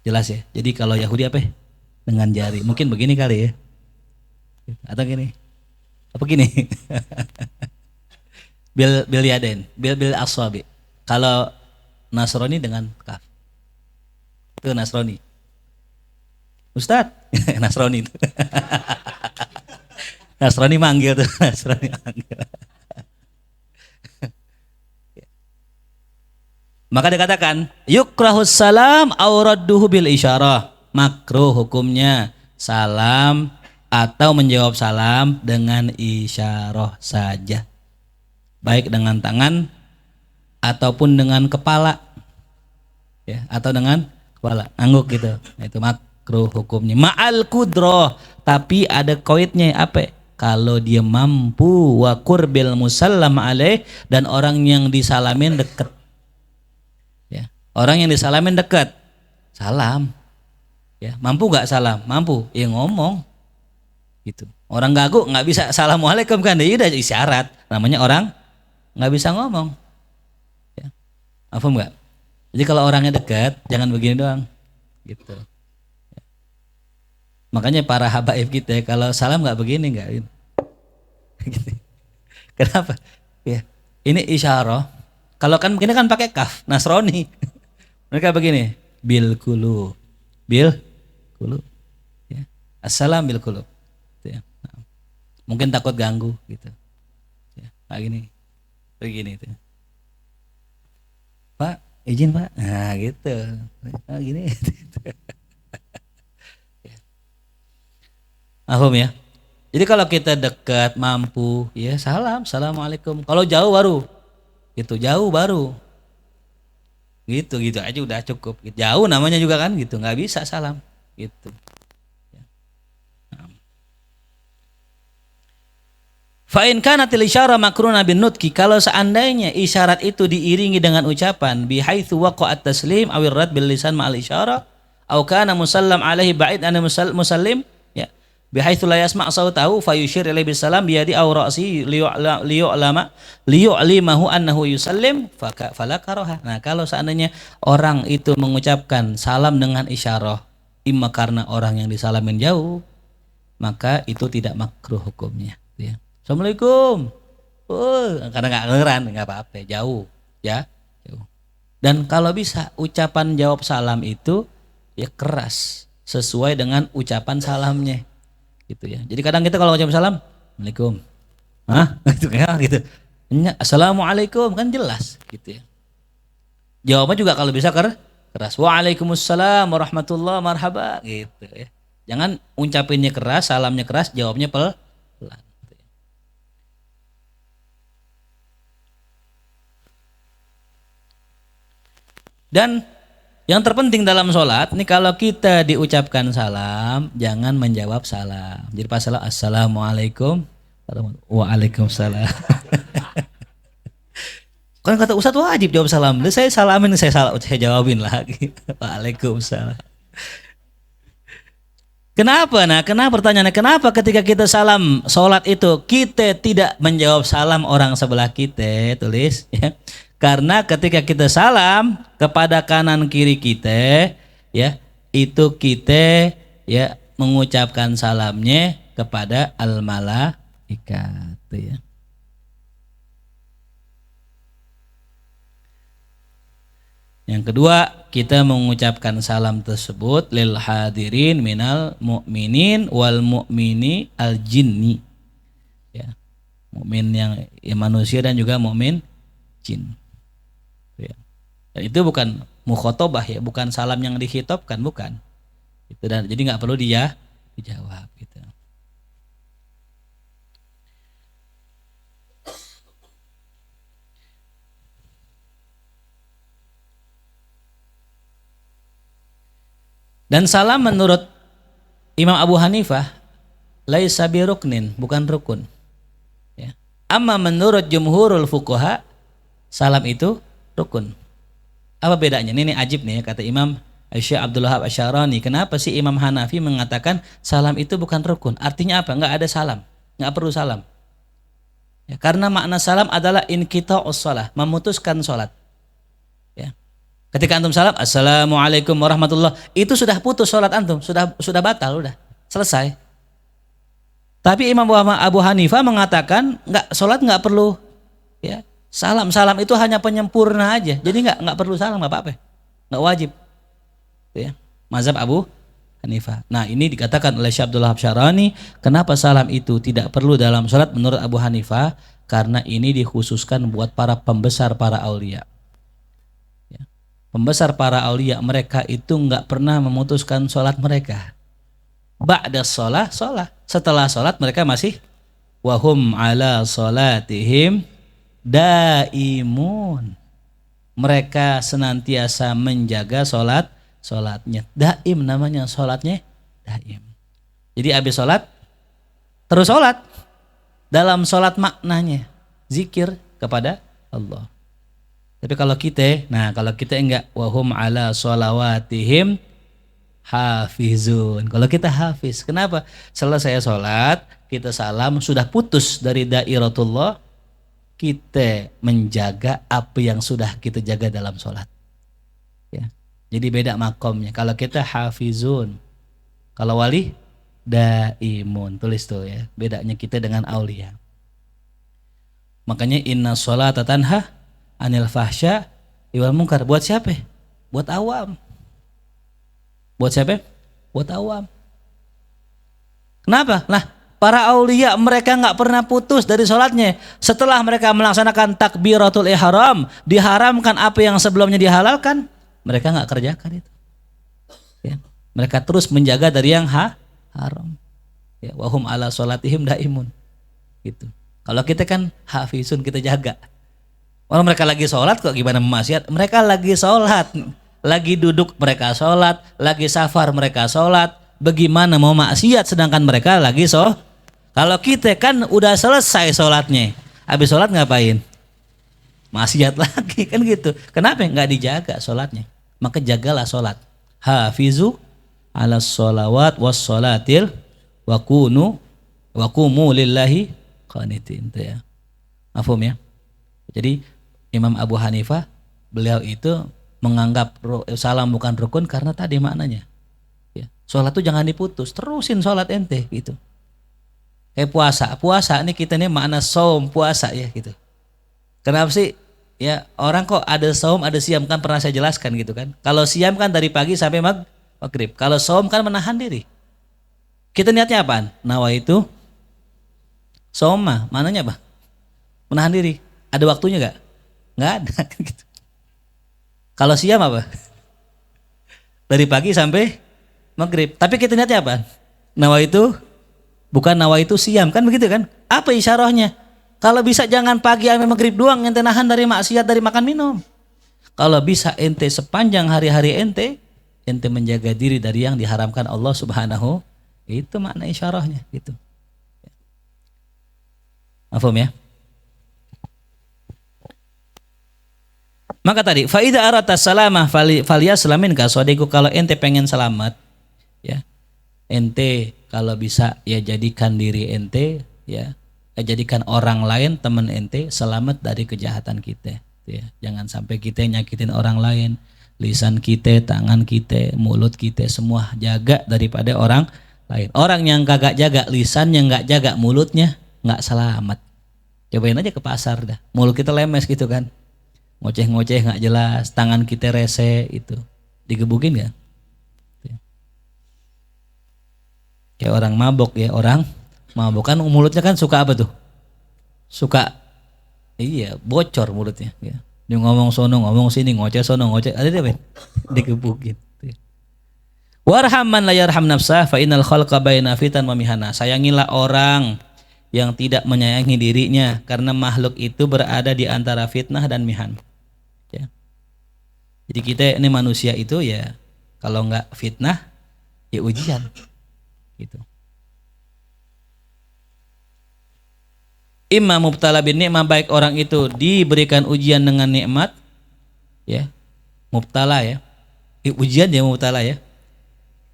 Jelas ya. Jadi kalau Yahudi apa? Dengan jari. Mungkin begini kali ya. Atau gini. Apa gini? bil yaden, bil aswabi. Kalau Nasrani dengan kaf. Itu Nasrani. Ustadz, Nasrani itu. Nasrani manggil tuh, Nasrani manggil. Maka dikatakan, yukrahus salam auradduhu bil isyarah. Makruh hukumnya salam atau menjawab salam dengan isyarah saja. Baik dengan tangan ataupun dengan kepala ya, atau dengan kepala angguk gitu. Nah, itu makruh hukumnya ma'al kudroh, tapi ada koidnya apa? Kalau dia mampu wa qurbil musallam alaih, dan orang yang disalamin dekat ya, orang yang disalamin dekat salam ya. Mampu nggak salam? Mampu ya ngomong gitu. Orang gagu nggak bisa assalamualaikum kan, dia udah isyarat, namanya orang nggak bisa ngomong. Paham nggak? Jadi kalau orangnya dekat, jangan begini doang, gitu. Makanya para habaib kita kalau salam nggak begini nggak, gitu. Kenapa? Ya, ini isyarah. Kalau kan begini kan pakai kaf, Nasrani. Mereka begini, bil kulu, ya. Assalam bil kulu. Ya. Nah, mungkin takut ganggu, gitu. Ya, kayak gini, begini itu. Pak, izin Pak. Nah gitu. Nah, gini. Paham ya? Jadi kalau kita dekat mampu ya salam, assalamualaikum. Kalau jauh baru gitu, jauh baru gitu aja udah cukup. Jauh namanya juga kan gitu, nggak bisa salam gitu. Fa in kanatil isyarah makruna bin nutqi, kalau seandainya isyarat itu diiringi dengan ucapan bihaitsu waqa'at taslim awir rad bil lisan ma'al isyarah au kana musallam alaihi ba'id an musallim, ya, bihaitsu la yasma' sautahu fayushir ilaihi bisalam biyadi aw ra'si liyu'limahu annahu yusallim fala karaha. Nah, kalau seandainya orang itu mengucapkan salam dengan isyarah imma karena orang yang disalamin jauh, maka itu tidak makruh hukumnya, ya. Assalamualaikum. Karena nggak ngeran, nggak apa-apa, jauh, ya, jauh. Dan kalau bisa ucapan jawab salam itu ya keras, sesuai dengan ucapan salamnya, gitu ya. Jadi kadang kita kalau ucap salam, Assalamualaikum, gitu kan, gitu. Assalamualaikum kan jelas, gitu ya. Jawabnya juga kalau bisa keras. Waalaikumsalam warahmatullahi marhaba, gitu ya. Jangan ucapinnya keras, salamnya keras, jawabnya pelan. Dan yang terpenting dalam sholat ini, kalau kita diucapkan salam, jangan menjawab salam. Jadi pas salam, assalamualaikum, waalaikumsalam. Kan kata Ustadz wajib jawab salam. Saya salamin, saya jawabin lagi. Waalaikumsalam. Kenapa? Nah, kenapa pertanyaannya? Kenapa ketika kita salam sholat itu kita tidak menjawab salam orang sebelah kita? Tulis, ya. Karena ketika kita salam kepada kanan kiri kita, ya, itu kita ya mengucapkan salamnya kepada al-malaikat, ya. Yang kedua, kita mengucapkan salam tersebut lil hadirin minal mu'minin wal mu'mini al jinni, ya. Mukmin yang ya, manusia dan juga mukmin jin. Ya. Dan itu bukan mukhotobah, ya, bukan salam yang dihitobkan, bukan. Itu, dan jadi nggak perlu dia dijawab, gitu. Dan salam menurut Imam Abu Hanifah laisa biruknin, bukan rukun, ya. Amma menurut jumhurul fuqaha salam itu rukun. Apa bedanya? Ini ajib nih, kata Imam Syekh Abdul Wahab Asy-Syarani. Kenapa sih Imam Hanafi mengatakan salam itu bukan rukun? Artinya apa? Nggak ada salam, nggak perlu salam, ya, karena makna salam adalah inqita'us shalah, memutuskan sholat, ya. Ketika antum salam assalamualaikum warahmatullah, itu sudah putus sholat antum, sudah batal, udah selesai. Tapi Imam Abu Hanifah mengatakan sholat nggak perlu, ya. Salam itu hanya penyempurna aja. Jadi nggak perlu salam, nggak apa-apa, nggak wajib, ya. Mazhab Abu Hanifah. Nah, ini dikatakan oleh Syekh Abdul Wahab Asy-Syarani, kenapa salam itu tidak perlu dalam salat menurut Abu Hanifah? Karena ini dikhususkan buat para pembesar, para aulia. Ya. Pembesar para aulia, mereka itu nggak pernah memutuskan salat mereka. Ba'da sholat, setelah salat mereka masih wahum ala sholatihim daimun, mereka senantiasa menjaga sholatnya. Daim namanya, sholatnya daim. Jadi habis sholat terus sholat. Dalam sholat maknanya zikir kepada Allah. Tapi kalau kita enggak, wahum ala sholawatihim hafizun. Kalau kita hafiz, kenapa? Selesai sholat kita salam, sudah putus dari dairatullah, kita menjaga apa yang sudah kita jaga dalam sholat, ya. Jadi beda makomnya. Kalau kita hafizun, kalau wali daimun. Tulis tuh, ya, bedanya kita dengan aulia. Makanya inna sholata tanha anil fahsya wal munkar. Buat siapa? Buat awam. Buat siapa? Buat awam. Kenapa? Nah, para aulia mereka nggak pernah putus dari sholatnya. Setelah mereka melaksanakan takbiratul ihram, diharamkan apa yang sebelumnya dihalalkan, mereka nggak kerjakan itu, ya. Mereka terus menjaga dari yang haram, ya. Wahum ala sholatihim daimun, gitu. Kalau kita kan hafizun, kita jaga. Orang mereka lagi sholat kok gimana memaksiat? Mereka lagi sholat, lagi duduk mereka sholat, lagi safar mereka sholat. Bagaimana mau maksiat sedangkan mereka lagi sholat? Kalau kita kan udah selesai sholatnya, habis sholat ngapain? Maksiat lagi kan gitu. Kenapa nggak dijaga sholatnya? Maka jagalah sholat. Hafizu ala sholawat was sholatil wa qumu lillahi qanitin. Itu ya. Mafhum ya? Jadi Imam Abu Hanifah beliau itu menganggap salam bukan rukun karena tadi maknanya. Ya. Sholat tuh jangan diputus, terusin sholat ente gitu. Kayak puasa ini kita nih makna saum puasa ya gitu. Kenapa sih? Ya orang kok ada saum ada siam kan pernah saya jelaskan gitu kan. Kalau siam kan dari pagi sampai maghrib. Kalau saum kan menahan diri. Kita niatnya apaan? Nawaitu saum mah maknanya apa? Menahan diri. Ada waktunya gak? Nggak ada gitu. Kalau siam apa? Dari pagi sampai maghrib. Tapi kita niatnya apa? Nawaitu bukan nawaitu siam kan begitu kan? Apa isyarahnya? Kalau bisa jangan pagi sampai maghrib doang ente nahan dari maksiat dari makan minum. Kalau bisa ente sepanjang hari-hari ente menjaga diri dari yang diharamkan Allah Subhanahu, itu makna isyarahnya gitu. Paham ya? Maka tadi faida arata salamah falyaslamin kasodiku, kalau ente pengen selamat ya. Ente kalau bisa ya jadikan diri ente ya, jadikan orang lain teman ente selamat dari kejahatan kita ya. Jangan sampai kita nyakitin orang lain, lisan kita, tangan kita, mulut kita semua jaga daripada orang lain. Orang yang kagak jaga lisannya, nggak jaga mulutnya, nggak selamat. Cobain aja ke pasar dah, mulut kita lemes gitu kan, ngoceh-ngoceh nggak jelas, tangan kita rese, itu digebukin nggak? Kayak orang mabok ya, orang mabok kan mulutnya kan suka apa tuh? Suka bocor mulutnya ya. Dia ngomong sono, ngomong sini, ngoceh sono, ngoceh, ada dia digebukin. Warham man la yarham nafsah fa innal khalqa baina fitan wa mihana. Sayangilah orang yang tidak menyayangi dirinya karena makhluk itu berada di antara fitnah dan mihan. Ya. Jadi kita ini manusia itu ya kalau nggak fitnah ya ujian gitu. Imma mubtala bin ni'mah, baik orang itu diberikan ujian dengan nikmat ya. Mubtala ya. Ujian ya mubtala ya.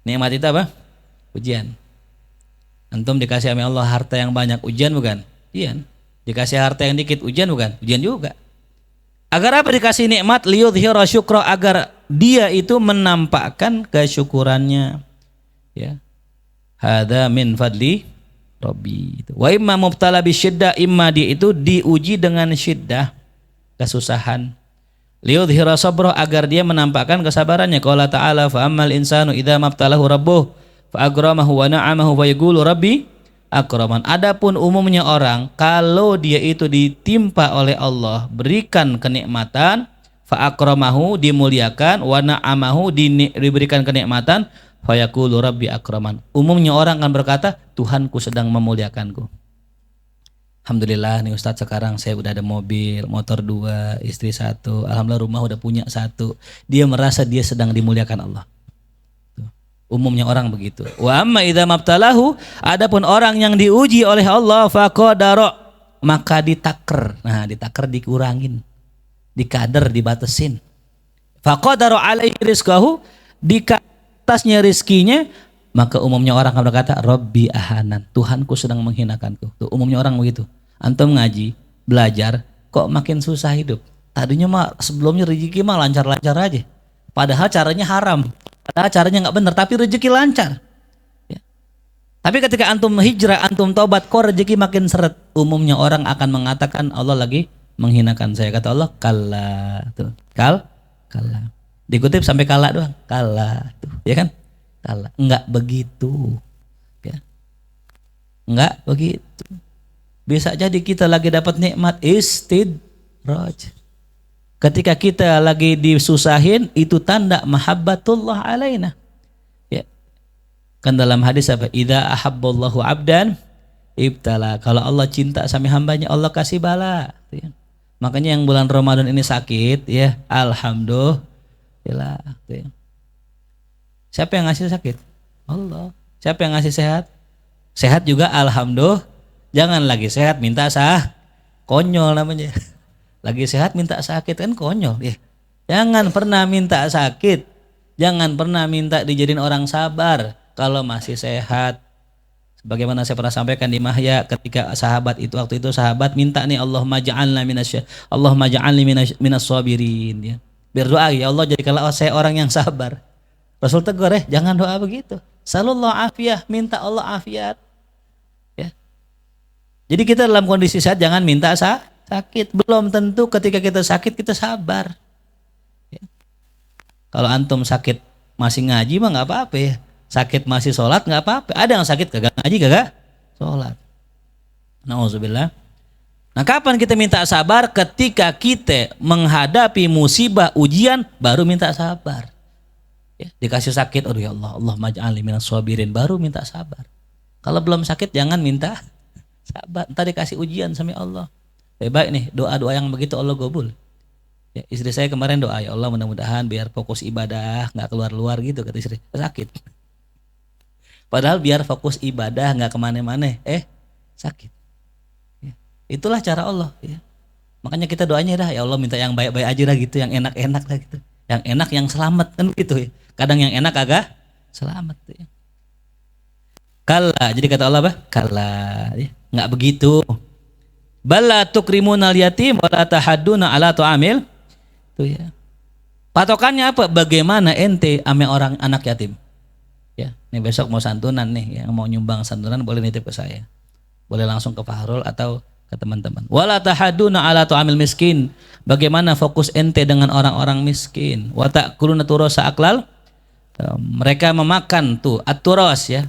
Nikmat itu apa? Ujian. Antum dikasih sama Allah harta yang banyak, ujian bukan? Ujian. Dikasih harta yang dikit, ujian bukan? Ujian juga. Agar apa dikasih nikmat? Liyudhira syukra, agar dia itu menampakkan kesyukurannya. Ya. Hadza min fadli Rabbi. Wa imma mubtala bisyiddah, imma dia itu diuji dengan syiddah, kesusahan. Liyudhira sabra, agar dia menampakkan kesabarannya. Qala ta'ala fa ammal insanu idza mabtalahu rabbuh fa akramahu wa na'amahu fa yaqulu rabbi akraman. Adapun umumnya orang kalau dia itu ditimpa oleh Allah, berikan kenikmatan, fa akramahu dimuliakan, wa na'amahu diberikan kenikmatan, fa yaqulu rabbi akraman. Umumnya orang akan berkata, Tuhanku sedang memuliakanku. Alhamdulillah nih Ustadz, sekarang saya udah ada mobil, motor 2, istri 1, alhamdulillah rumah udah punya 1. Dia merasa dia sedang dimuliakan Allah. Umumnya orang begitu. Wa amma idza mabtalahu, adapun orang yang diuji oleh Allah faqadara, maka ditaker. Nah, ditaker dikurangin. Dikader, dibatasin. Faqadara alaihi rizqahu, di atasnya rizkinya, maka umumnya orang akan berkata Rabbi ahanan, Tuhanku sedang menghinakanku. Tuh, umumnya orang begitu. Antum ngaji, belajar, kok makin susah hidup. Tadinya mah sebelumnya rezeki mah lancar-lancar aja. Padahal caranya haram. Padahal caranya nggak benar, tapi rezeki lancar. Ya. Tapi ketika antum hijrah, antum taubat, kok rezeki makin seret. Umumnya orang akan mengatakan Allah lagi menghinakan saya. Kata Allah, kalla. Tuh, kalla. Dikutip sampai kala doang. Kalla. Tuh, ya kan? Kalla. Enggak begitu. Ya. Enggak begitu. Bisa jadi kita lagi dapat nikmat istidraj. Ketika kita lagi disusahin, itu tanda mahabbatullah alaina. Ya. Kan dalam hadis apa? Idza ahabballahu abdan ibtala. Kalau Allah cinta sama hambanya, Allah kasih bala. Ya. Makanya yang bulan Ramadan ini sakit, ya alhamdulillah. Ya. Siapa yang ngasih sakit? Allah. Siapa yang ngasih sehat? Sehat juga alhamdulillah. Jangan lagi sehat minta konyol namanya. Lagi sehat minta sakit kan konyol ya. Jangan pernah minta sakit. Jangan pernah minta dijadiin orang sabar kalau masih sehat. Sebagaimana saya pernah sampaikan di Mahya, ketika sahabat itu waktu itu sahabat minta nih, Allahumma ja'alni minas sabirin ya. Berdoa, ya Allah jadikanlah saya orang yang sabar. Rasul tegur, jangan doa begitu. Sallallahu afiyah, minta Allah afiat. Ya. Jadi kita dalam kondisi sehat jangan minta sakit. Belum tentu ketika kita sakit kita sabar. Ya. Kalau antum sakit masih ngaji mah nggak apa-apa ya. Sakit masih sholat nggak apa-apa. Ada yang sakit kagak ngaji kagak sholat. Nauzubillah. Nah, kapan kita minta sabar? Ketika kita menghadapi musibah ujian baru minta sabar. Ya, dikasih sakit, aduh ya Allah, Allahumma ja'alni minas sabirin, baru minta sabar. Kalau belum sakit jangan minta sabar. Entar dikasih ujian sama Allah. Baik nih, doa-doa yang begitu Allah gobul. Ya, istri saya kemarin doa, ya Allah mudah-mudahan biar fokus ibadah, nggak keluar-luar gitu, kata istri. Sakit. Padahal biar fokus ibadah nggak kemana-mana, sakit. Ya, itulah cara Allah. Ya. Makanya kita doanya dah, ya Allah minta yang baik-baik aja dah gitu, yang enak-enak lah gitu. Yang enak yang selamat kan gitu ya. Kadang yang enak agak selamat ya. Kalla, jadi kata Allah apa? Kalla, ya. Nggak begitu. Bala tukrimunal yatim wala tahadduna ala tu'amil. Itu ya. Patokannya apa? Bagaimana ente ame orang anak yatim? Ya, ini besok mau santunan nih, yang mau nyumbang santunan boleh nitip ke saya. Boleh langsung ke Fahrul atau ke teman-teman. Wala tahadduna ala tu'amil miskin. Bagaimana fokus ente dengan orang-orang miskin? Wa ta'kuluna turasa aklal. Mereka memakan tuh at-turas ya.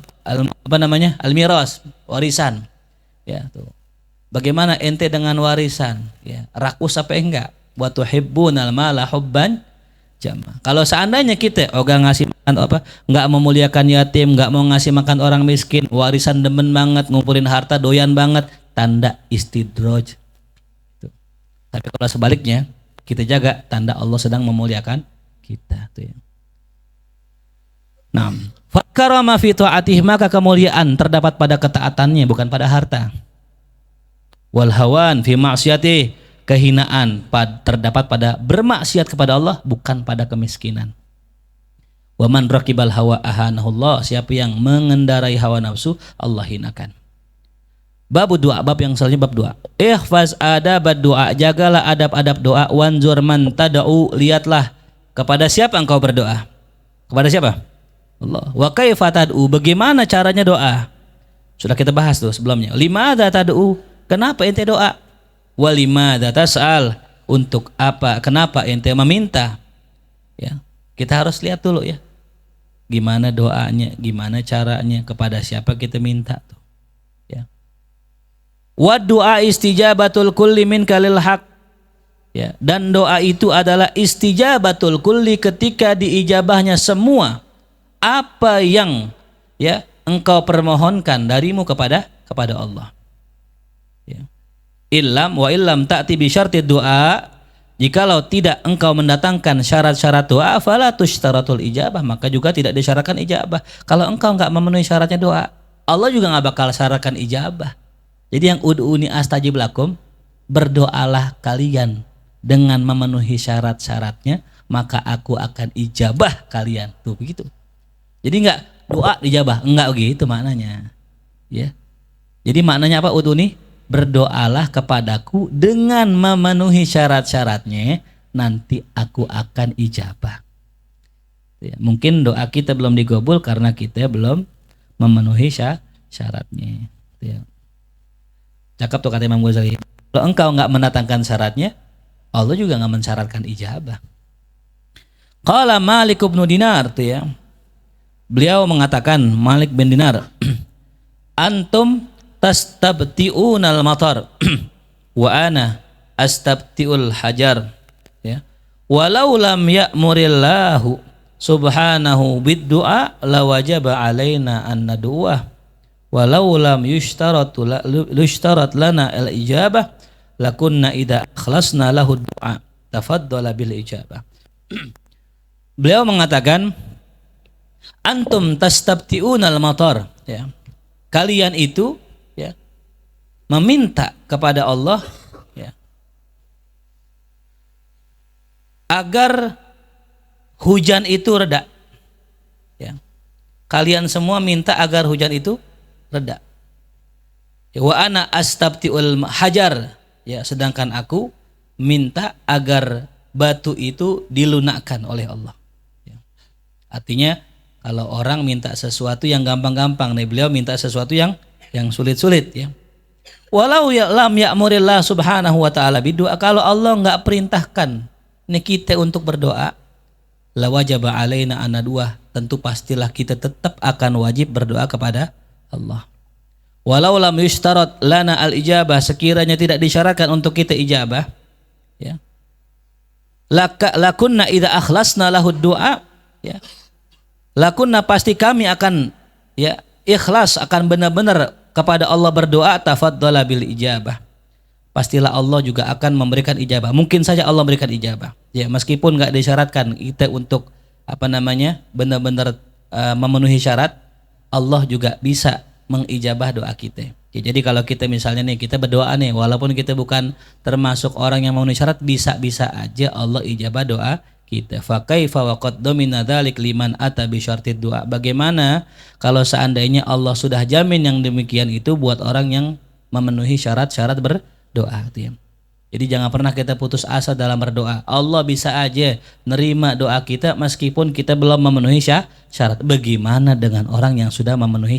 Al-miras, warisan. Ya, tuh. Bagaimana ente dengan warisan? Ya, rakus apa enggak? Wa tuhibbunal mala hubban jama. Kalau seandainya kita gak ngasih makan nggak memuliakan yatim, nggak mau ngasih makan orang miskin, warisan demen banget, ngumpulin harta doyan banget, tanda istidraj. Tapi kalau sebaliknya kita jaga, tanda Allah sedang memuliakan kita tuh ya. Nah, fakarama fi ta'atih, maka kemuliaan terdapat pada ketaatannya bukan pada harta. Wal hawan fi ma'siyati, kehinaan terdapat pada bermaksiat kepada Allah bukan pada kemiskinan. Wa man raqibal hawa ahanahullah, siapa yang mengendarai hawa nafsu Allah hinakan. Bab doa, bab yang selanjutnya bab doa. Ihfaz adab doa, jagalah adab-adab doa. Wanzur man tad'u, lihatlah kepada siapa engkau berdoa. Kepada siapa? Allah. Wa kaifa tad'u, bagaimana caranya doa? Sudah kita bahas tuh sebelumnya. Limadza tad'u, kenapa ente doa? Wa limadza tas'al, untuk apa? Kenapa ente meminta? Ya, kita harus lihat dulu ya. Gimana doanya, gimana caranya, kepada siapa kita minta tuh. Ya. Wa du'a istijabatul kulli min kalil haq. Ya, dan doa itu adalah istijabatul kulli, ketika diijabahnya semua apa yang ya engkau permohonkan darimu kepada Allah. Ya. Illam ta'ti bi syartid doa, jikalau tidak engkau mendatangkan syarat-syarat doa, fala tushtaratul ijabah, maka juga tidak disyaratkan ijabah. Kalau engkau enggak memenuhi syaratnya doa, Allah juga enggak bakal syaratkan ijabah. Jadi yang ud'uni astajib lakum, berdoalah kalian dengan memenuhi syarat-syaratnya, maka aku akan ijabah kalian. Tuh begitu. Jadi enggak doa dijabah, enggak begitu maknanya. Ya. Jadi maknanya apa ud'uni? Berdoalah kepadaku dengan memenuhi syarat-syaratnya, nanti aku akan ijabah. Ya, mungkin doa kita belum digabul karena kita belum memenuhi syaratnya. Ya. Cakap tuh kata Imam Ghazali. Kalau engkau nggak mendatangkan syaratnya, Allah juga nggak mensyaratkan ijabah. Qala Malik bin Dinar tuh ya. Beliau mengatakan, Malik bin Dinar, antum tastabti'unal matar wa ana astabti'ul hajar, ya. Walau lam ya'murillahu subhanahu bid-du'a lawajaba alaina an nad'uah. Walau lam yushtarat lana al-ijabah lakunna idza akhlasna lahu du'a tafaddala bil ijabah. Beliau mengatakan, antum tastabti'unal matar, ya. Kalian itu ya meminta kepada Allah, ya, agar hujan itu reda. Ya. Kalian semua minta agar hujan itu reda. Wa ana astabtiul hajar, ya, sedangkan aku minta agar batu itu dilunakkan oleh Allah. Ya. Artinya kalau orang minta sesuatu yang gampang-gampang, nih beliau minta sesuatu yang sulit-sulit, ya. Walau ya lam ya'murillah subhanahu wa ta'ala bidu'a, kalau Allah enggak perintahkan nih kita untuk berdoa, la wajaba alaina anadua, tentu pastilah kita tetap akan wajib berdoa kepada Allah. Walau lam yushtarat lana al-ijabah, sekiranya tidak disyaratkan untuk kita ijabah, ya. Lakunna idza akhlasna lahu du'a, ya. Lakunna, pasti kami akan, ya, ikhlas, akan benar-benar kepada Allah berdoa, tafaddala bil ijabah. Pastilah Allah juga akan memberikan ijabah. Mungkin saja Allah memberikan ijabah. Ya, meskipun nggak disyaratkan kita untuk benar-benar memenuhi syarat, Allah juga bisa mengijabah doa kita. Ya, jadi kalau kita misalnya nih kita berdoa nih, walaupun kita bukan termasuk orang yang memenuhi syarat, bisa-bisa aja Allah ijabah doa kita. Fa kaifa wa qad domina dzalik liman ata bi syartid du'a. Bagaimana kalau seandainya Allah sudah jamin yang demikian itu buat orang yang memenuhi syarat-syarat berdoa, gitu ya. Jadi jangan pernah kita putus asa dalam berdoa. Allah bisa aja nerima doa kita meskipun kita belum memenuhi syarat. Bagaimana dengan orang yang sudah memenuhi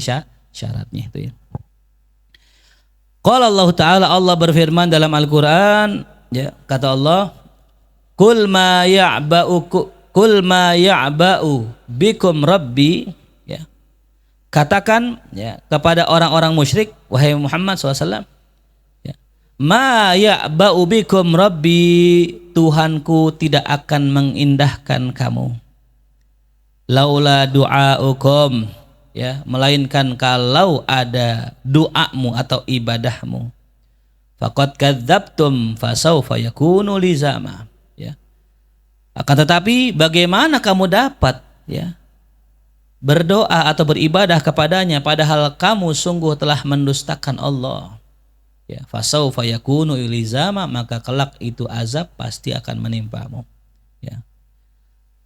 syaratnya, itu ya. Qala Allah Ta'ala, Allah berfirman dalam Al-Quran, ya, kata Allah, Kul ma ya'ba'u bikum rabbi, ya. Katakan, ya, kepada orang-orang musyrik, wahai Muhammad SAW, ya, ma ya'ba'u bikum rabbi, Tuhanku tidak akan mengindahkan kamu, laula du'aukum, ya, melainkan kalau ada doamu atau ibadahmu, faqad kadzabtum fasawfa yakunu lizama, ya. Akan tetapi bagaimana kamu dapat, ya, berdoa atau beribadah kepadanya padahal kamu sungguh telah mendustakan Allah, ya, fasawfa yakunu lizama, maka kelak itu azab pasti akan menimpamu, ya.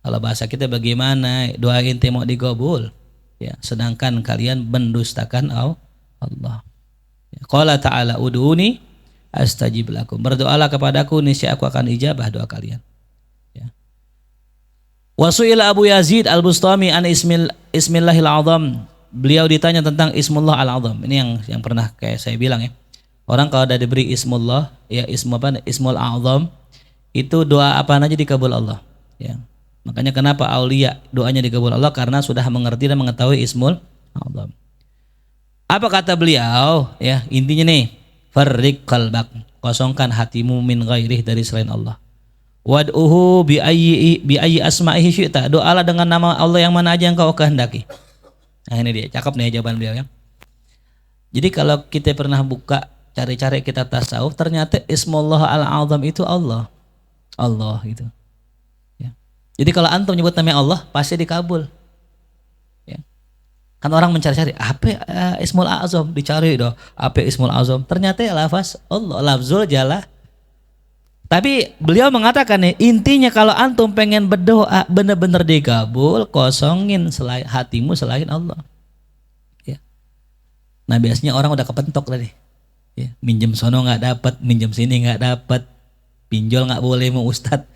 Kalau bahasa kita bagaimana doa ente mau digabul, ya, sedangkan kalian mendustakan Allah. Qala ta'ala ud'uni astajib lakum, berdoalah kepadaku niscaya aku akan ijabah doa kalian, ya. Wasu'ila Abu Yazid Al-Bustami an ismillahil azam, beliau ditanya tentang ismullah al-azam. Ini yang pernah kayak saya bilang, ya, orang kalau ada diberi ismullah, ya, ismul azam, itu doa apa aja dikabul Allah, ya. Makanya kenapa aulia doanya dikabul Allah, karena sudah mengerti dan mengetahui ismul azam. Apa kata beliau, ya, intinya nih, farriq qalbak, kosongkan hatimu min ghairih, dari selain Allah. Wad'uhu bi ayyi asma'ihi syi'ta, doalah dengan nama Allah yang mana aja yang kau kehendaki. Nah, ini dia, cakep nih jawaban beliau, ya. Jadi kalau kita pernah buka cari-cari kita tasawuf, ternyata ismullah al-azam itu Allah gitu. Jadi kalau antum nyebut nama Allah pasti dikabul, ya. Kan orang mencari-cari apa ismul azam, dicari doh apa ismul azam, ternyata ya lafaz Allah, lafzul jalla. Tapi beliau mengatakan nih, intinya kalau antum pengen berdoa benar-benar dikabul, kosongin hatimu selain Allah, ya. Nah biasanya orang udah kepentok tadi, ya, minjem sono nggak dapat, minjem sini nggak dapat, pinjol nggak boleh mau ustad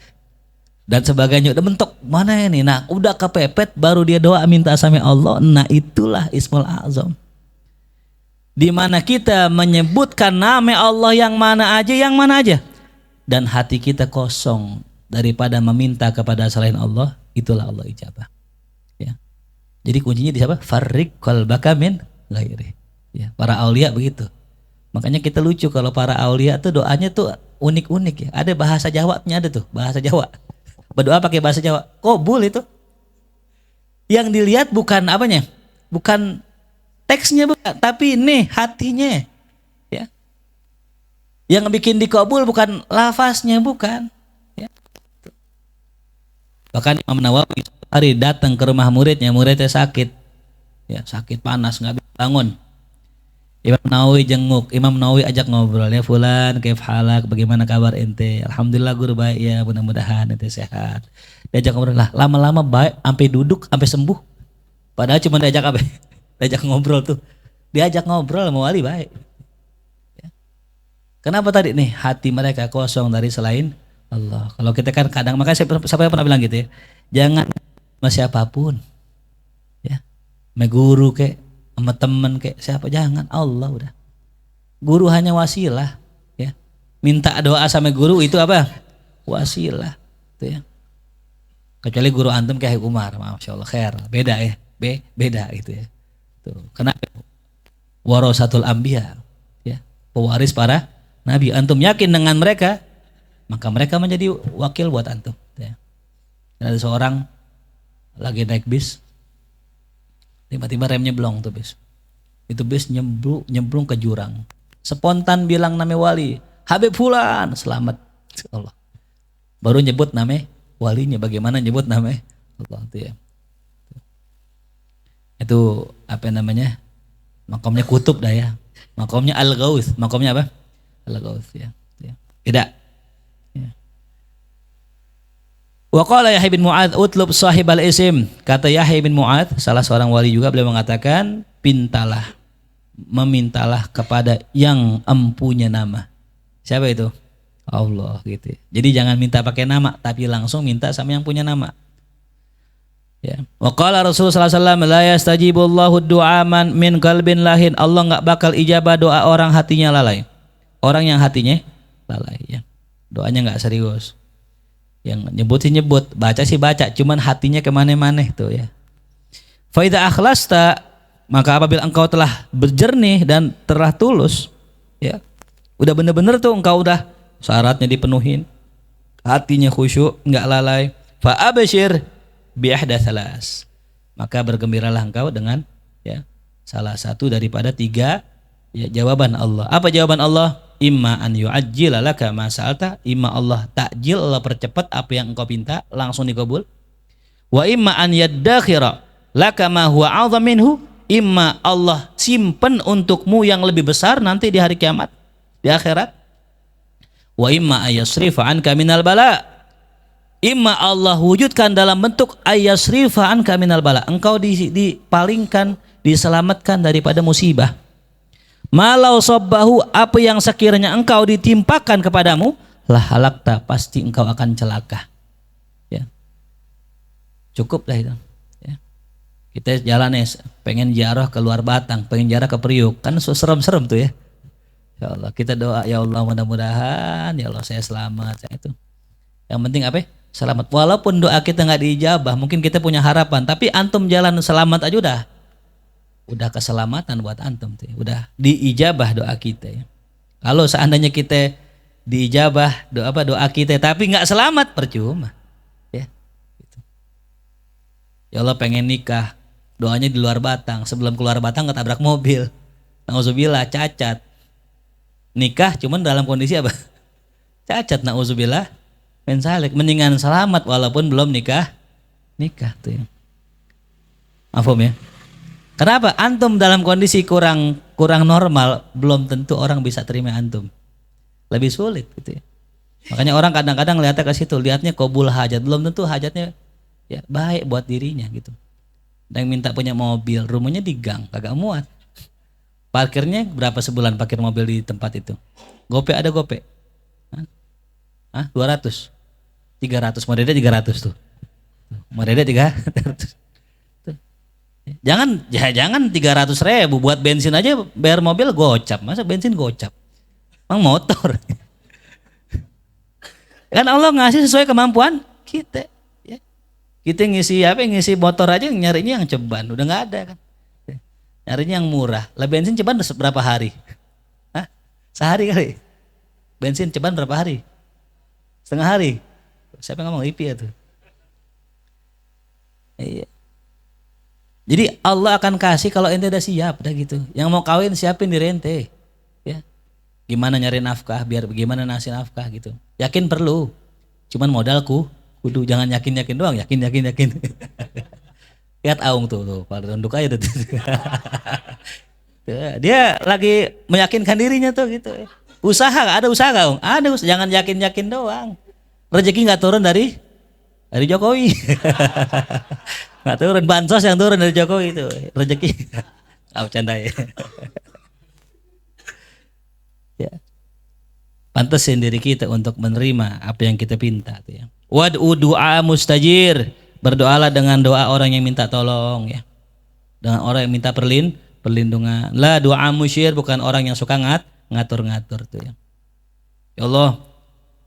dan sebagainya, udah mentok mana ini. Nah udah kepepet baru dia doa minta sama Allah. Nah itulah ismul azam, di mana kita menyebutkan nama Allah yang mana aja, dan hati kita kosong daripada meminta kepada selain Allah, itulah Allah ijabah, ya. Jadi kuncinya di siapa? Farriq qalbaka min ghairi, ya. Para aulia begitu. Makanya kita lucu kalau para aulia tuh doanya tuh unik-unik, ya. Ada bahasa Jawanya, ada tuh bahasa Jawa. Berdoa pakai bahasa Jawa, qabul itu. Yang dilihat bukan apanya, bukan teksnya, bukan, tapi nih hatinya, ya. Yang bikin dikabul bukan lafaznya, bukan, ya. Bahkan Imam Nawawi hari datang ke rumah muridnya sakit, ya, sakit panas nggak bisa bangun, Imam Nawawi jenguk, Imam Nawawi ajak ngobrol ya, fulan kaif halak, bagaimana kabar ente? Alhamdulillah guru baik ya, mudah-mudahan ente sehat. Diajak ngobrol lah, lama-lama baik sampai duduk sampai sembuh. Padahal cuma diajak apa? Diajak ngobrol tuh. Diajak ngobrol sama wali baik. Ya. Kenapa tadi nih hati mereka kosong dari selain Allah. Kalau kita kan kadang, makanya siapa yang pernah bilang gitu ya, jangan sama siapapun. Ya. Sama guru kek, sama temen kayak siapa, jangan, Allah udah. Guru hanya wasilah ya. Minta doa sama guru itu apa? Wasilah itu ya. Kecuali guru antum kayak Umar, Masya Allah khair, beda ya, beda gitu ya. Tuh. Kenapa? Warasatul anbiya ya, pewaris para nabi. Antum yakin dengan mereka, maka mereka menjadi wakil buat antum ya. Dan ada seorang lagi naik bis, tiba-tiba remnya blong tuh bis. Itu bis nyemplung ke jurang. Spontan bilang nama wali, Habib Fulan, selamat. Allah. Baru nyebut nama walinya, bagaimana nyebut nama Allah itu ya. Itu apa namanya? Makamnya kutub dah ya. Makamnya Al-Ghauth. Makamnya apa? Al-Ghauth ya. Tidak. Ya. Wa qala Yahya bin Mu'adz utlub sahibal isim. Kata Yahya bin Mu'adz, salah seorang wali juga, beliau mengatakan, memintalah kepada yang empunya nama. Siapa itu? Allah gitu. Jadi jangan minta pakai nama, tapi langsung minta sama yang punya nama. Ya. Wa qala Rasulullah sallallahu alaihi wasallam la yastajibullahu du'a man min qalbin lahin. Allah enggak bakal ijabah doa orang hatinya lalai. Orang yang hatinya lalai ya. Doanya enggak serius. Yang nyebut sih nyebut, baca sih baca, cuman hatinya kemana-mana tuh ya. Fa idza akhlasta, maka apabila engkau telah berjernih dan telah tulus ya. Udah bener-bener tuh engkau udah syaratnya dipenuhin. Hatinya khusyuk, enggak lalai. Fa absyir bi ihda salas, maka bergembiralah engkau dengan ya salah satu daripada tiga ya, jawaban Allah. Apa jawaban Allah? Imma an yu'ajjila laka ma sa'alta, imma Allah takjil, Allah percepat apa yang engkau pinta langsung dikabul. Wa imma an yaddakhira laka ma huwa 'adzam minhu, imma Allah simpen untukmu yang lebih besar nanti di hari kiamat, di akhirat. Wa imma ayasrifa anka minal bala, imma Allah wujudkan dalam bentuk ayasrifa anka minal bala, engkau dipalingkan, diselamatkan daripada musibah. Malau sabbahu, apa yang sekiranya engkau ditimpakan kepadamu, lah halakta, pasti engkau akan celaka. Ya. Cukup dah itu. Ya. Kita jalan pengen ziarah ke luar Batang, pengen ziarah ke Priuk, kan serem-serem tuh ya. Ya Allah, kita doa, ya Allah mudah-mudahan ya Allah saya selamat, saya itu. Yang penting apa? Selamat. Walaupun doa kita nggak diijabah, mungkin kita punya harapan, tapi antum jalan selamat aja udah keselamatan buat antum tuh. Udah diijabah doa kita ya. Kalau seandainya kita diijabah doa kita tapi nggak selamat, percuma. Ya. Gitu. Ya Allah pengen nikah, doanya di luar Batang, sebelum keluar Batang ketabrak mobil. Nauzubillah, cacat. Nikah cuman dalam kondisi apa? Cacat, nauzubillah. Mensalik, mendingan selamat walaupun belum nikah tuh ya. Afum ya. Kenapa? Antum dalam kondisi kurang normal, belum tentu orang bisa terima antum. Lebih sulit gitu ya. Makanya orang kadang-kadang lihatnya ke situ, lihatnya qabul hajat, belum tentu hajatnya ya baik buat dirinya gitu. Dan yang minta punya mobil, rumahnya di gang, kagak muat. Parkirnya berapa sebulan parkir mobil di tempat itu? Gope ada gope. 200. 300, modalnya 300 tuh. Modalnya 300. Jangan 300.000 buat bensin aja, bayar mobil gocap, masa bensin gocap? Mang motor. Kan Allah ngasih sesuai kemampuan kita. Ya. Kita ngisi motor aja nyarinya yang ceban, udah nggak ada kan. Nyarinya yang murah. Lah bensin ceban berapa hari? Sehari kali. Bensin ceban berapa hari? Setengah hari. Siapa yang ngomong IP ya tuh? Iya. Jadi Allah akan kasih kalau ente udah siap, udah gitu. Yang mau kawin siapin di rente, ya. Gimana nyari nafkah, biar bagaimana nasi nafkah gitu. Yakin perlu, cuman modalku, kudu jangan yakin doang, yakin. Lihat aung tuh, pada tunduk aja tuh. Ya, dia lagi meyakinkan dirinya tuh gitu. Usaha, ada usaha nggak, Om? Ada usaha, jangan yakin-yakin doang. Rezeki nggak turun dari Jokowi. Nggak turun, bansos yang turun dari Jokowi itu rezeki. Ah, bercanda ya. Ya. Pantasin diri kita untuk menerima apa yang kita pinta tuh ya. Wad'u du'a mustajir. Berdoalah dengan doa orang yang minta tolong ya. Dengan orang yang minta perlindungan. La doa musyir, bukan orang yang suka ngatur-ngatur tuh ya. Ya Allah,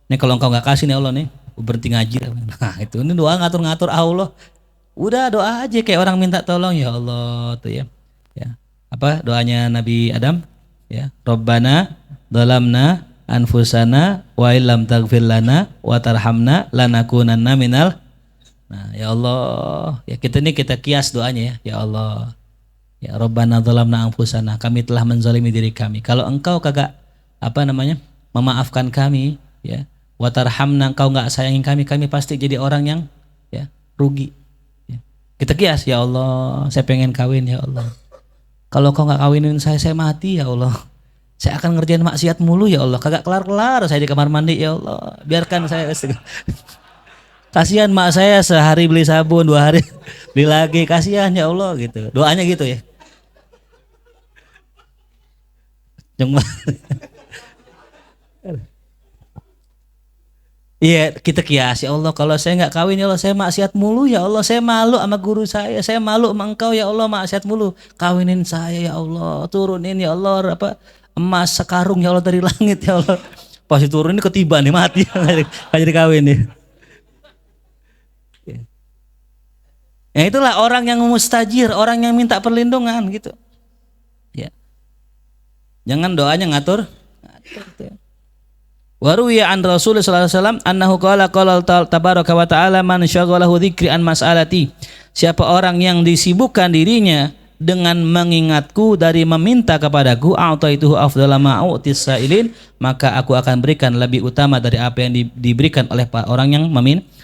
ini kalau engkau nggak kasih nih Allah nih, berhenti ngaji. Nah itu, ini doa ngatur-ngatur Allah. Udah doa aja kayak orang minta tolong, ya Allah tuh ya. Ya. Apa doanya Nabi Adam? Ya, Rabbana dhalamna anfusana wa illam taghfir lana wa tarhamna lanakunanna minal. Nah, ya Allah, ya kita kias doanya ya. Ya Allah. Ya Rabbana dhalamna anfusana, kami telah menzalimi diri kami. Kalau engkau kagak memaafkan kami, ya. Wa tarhamna, engkau enggak sayangin kami, kami pasti jadi orang yang ya rugi. Ya. Kita kias, ya Allah, saya pengen kawin ya Allah. Kalau kau nggak kawinin saya mati ya Allah. Saya akan ngerjain maksiat mulu ya Allah. Kagak kelar-kelar saya di kamar mandi ya Allah. Biarkan saya. Kasihan mak saya, sehari beli sabun, 2 hari beli lagi. Kasihan ya Allah gitu. Doanya gitu ya. Iya, kita kias, ya Allah, kalau saya nggak kawin ya Allah, saya maksiat mulu ya Allah, saya malu sama guru saya malu sama engkau ya Allah, maksiat mulu. Kawinin saya ya Allah, turunin ya Allah apa emas sekarung ya Allah dari langit ya Allah. Pas turun ini ketiban nih, mati nggak jadi kawin nih. Ya itulah orang yang mustajir, orang yang minta perlindungan gitu. Ya. Jangan doanya ngatur gitu ya. Wa ruwiya an Rasulullah sallallahu alaihi wasallam annahu qala tabaraka wa ta'ala man syaghalahu dzikri an mas'alati. Siapa orang yang disibukkan dirinya dengan mengingatku dari meminta kepadaku, a'taituhu afdhala ma u'tis sa'ilin, maka aku akan berikan lebih utama dari apa yang diberikan oleh orang yang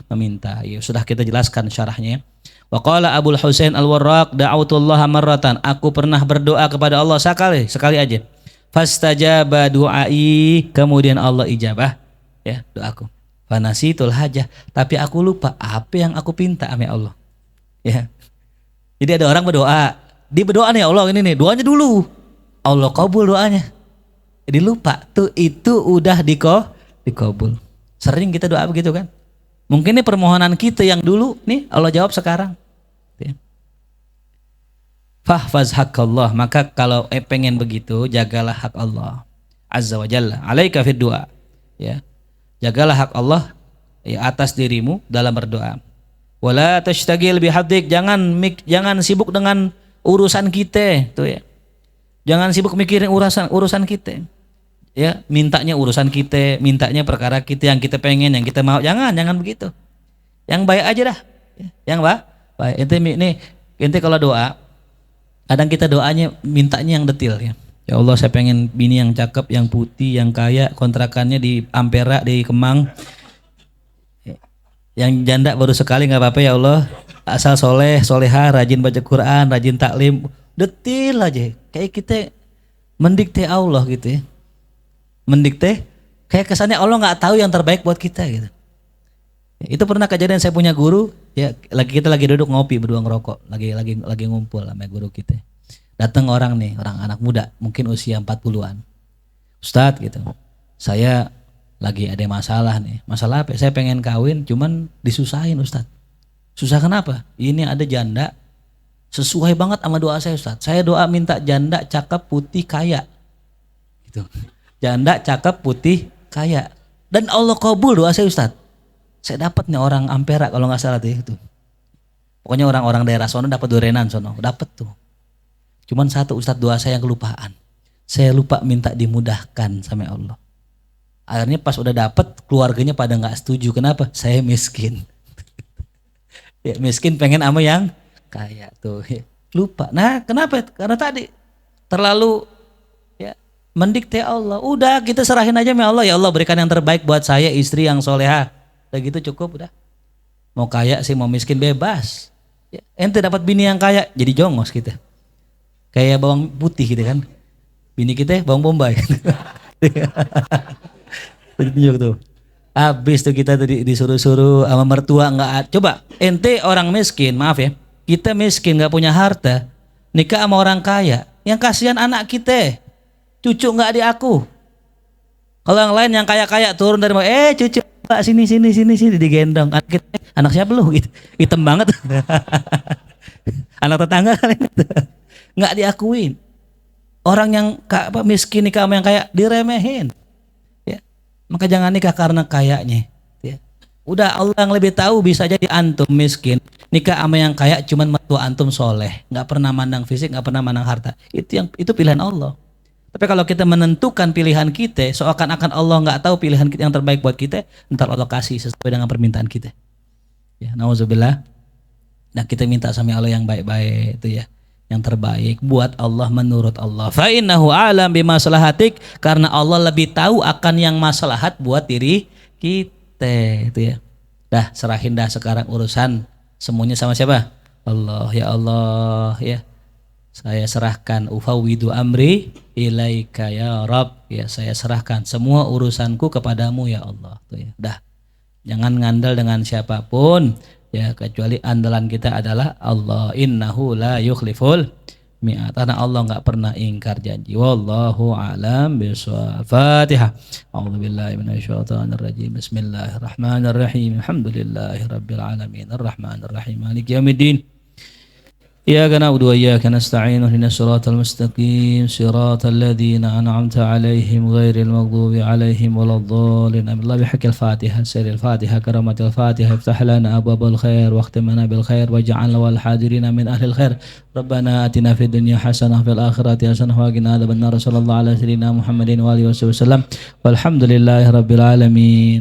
meminta. Ya, sudah kita jelaskan syarahnya. Wa qala Abul Husain Al-Warraq da'autullaha marratan, aku pernah berdoa kepada Allah sekali aja. Fastajaba du'ai, kemudian Allah ijabah ya doaku. Fanasitul hajah, tapi aku lupa apa yang aku pinta sama Allah. Ya. Jadi ada orang berdoa, dia berdoa nih, Allah ini nih, doanya dulu. Allah kabul doanya. Jadi lupa tuh itu udah dikabul. Sering kita doa begitu kan? Mungkin ini permohonan kita yang dulu nih Allah jawab sekarang. Ya. Fahfaz haqqallah, maka kalau pengen begitu jagalah hak Allah azza wa jalla alaika fid du'a ya, jagalah hak Allah ya atas dirimu dalam berdoa. Wala tashtagil bihaddik, jangan sibuk dengan urusan kita tuh ya, jangan sibuk mikirin urusan kita ya, mintanya urusan kita, mintanya perkara kita yang kita pengen, yang kita mau, jangan begitu, yang baik aja dah ya. Yang baik ente kalau doa kadang kita doanya mintanya yang detail ya. Ya Allah, saya pengen bini yang cakep, yang putih, yang kaya, kontrakannya di Ampera, di Kemang. Yang janda baru sekali nggak apa-apa ya Allah. Asal soleha, rajin baca Quran, rajin taklim. Detail aja. Kayak kita mendikte Allah gitu ya. Mendikte, kayak kesannya Allah nggak tahu yang terbaik buat kita gitu. Itu pernah kejadian, saya punya guru ya, kita lagi duduk ngopi berdua ngerokok, lagi ngumpul sama guru kita. Datang orang anak muda, mungkin usia 40-an. Ustadz gitu, saya lagi ada masalah nih. Masalah apa? Saya pengen kawin cuman disusahin Ustadz. Susah kenapa? Ini ada janda sesuai banget sama doa saya Ustadz. Saya doa minta janda cakep putih kaya gitu. Janda cakep putih kaya, dan Allah kabul doa saya Ustadz. Saya dapat nih orang Ampera kalau nggak salah tuh itu. Pokoknya orang-orang daerah sono dapat durenan sono, dapat tuh. Cuman satu Ustadz, doa saya yang kelupaan. Saya lupa minta dimudahkan sama Allah. Akhirnya pas udah dapat, keluarganya pada nggak setuju. Kenapa? Saya miskin. Ya, miskin pengen sama yang kaya tuh. Ya. Lupa. Nah, kenapa? Karena tadi terlalu ya mendikte Allah. Udah kita serahin aja sama Allah. Ya Allah, berikan yang terbaik buat saya, istri yang soleha. Udah gitu cukup udah. Mau kaya sih mau miskin bebas. Ya, ente dapat bini yang kaya jadi jongos kita. kayak bawang putih gitu kan. Bini kita bawang bombay. Tunjuk tuh. Habis tuh kita tuh disuruh-suruh sama mertua nggak. Coba ente orang miskin, maaf ya, kita miskin nggak punya harta, nikah sama orang kaya, yang kasihan anak kita, cucu nggak di aku. Kalau yang lain yang kaya-kaya turun dari cucu Pak sini digendong. Anak siapa lu? Hitam banget. Anak tetangga kali itu. Nggak diakuin. Orang yang miskin nikah sama yang kaya diremehin. Ya. Maka jangan nikah karena kayanya. Ya. Udah Allah yang lebih tahu, bisa jadi antum miskin nikah sama yang kaya cuman mertua antum soleh, nggak pernah mandang fisik, nggak pernah mandang harta. Itu pilihan Allah. Tapi kalau kita menentukan pilihan kita, seakan-akan Allah nggak tahu pilihan yang terbaik buat kita, ntar Allah kasih sesuai dengan permintaan kita. Ya, nauzubillah. Nah, kita minta sama Allah yang baik-baik itu ya, yang terbaik buat Allah menurut Allah. Fa innahu a'lam bimaslahatik, karena Allah lebih tahu akan yang maslahat buat diri kita itu ya. Dah serahin dah sekarang urusan semuanya sama siapa? Allah. Ya Allah ya. Saya serahkan ufawwidu amri ilaika ya Rabb. Ya, saya serahkan semua urusanku kepadamu ya Allah. Tuh ya. Dah. Jangan ngandal dengan siapapun ya, kecuali andalan kita adalah Allah. Innahu la yukhliful mi'at. Karena Allah enggak pernah ingkar janji. Wallahu a'lam bishawab. Fatihah. A'udzubillahi minasyaitonir rajim. Bismillahirrahmanirrahim. Alhamdulillahirabbil alamin. Arrahmanirrahim. Maliki yaumiddin. إياك نعبد وإياك نستعين اهدنا الصراط المستقيم صراط الذين أنعمت عليهم غير المغضوب عليهم ولا الضالين آمين. الله بحق الفاتحة سر الفاتحة كرامة الفاتحة افتح لنا أبواب الخير واختم لنا بالخير واجعلنا والحاضرين من أهل الخير ربنا آتنا في الدنيا حسنة وفي الآخرة حسنة وقنا عذاب النار صلى الله على سيدنا محمد وآله وصحبه وسلم والحمد لله رب العالمين.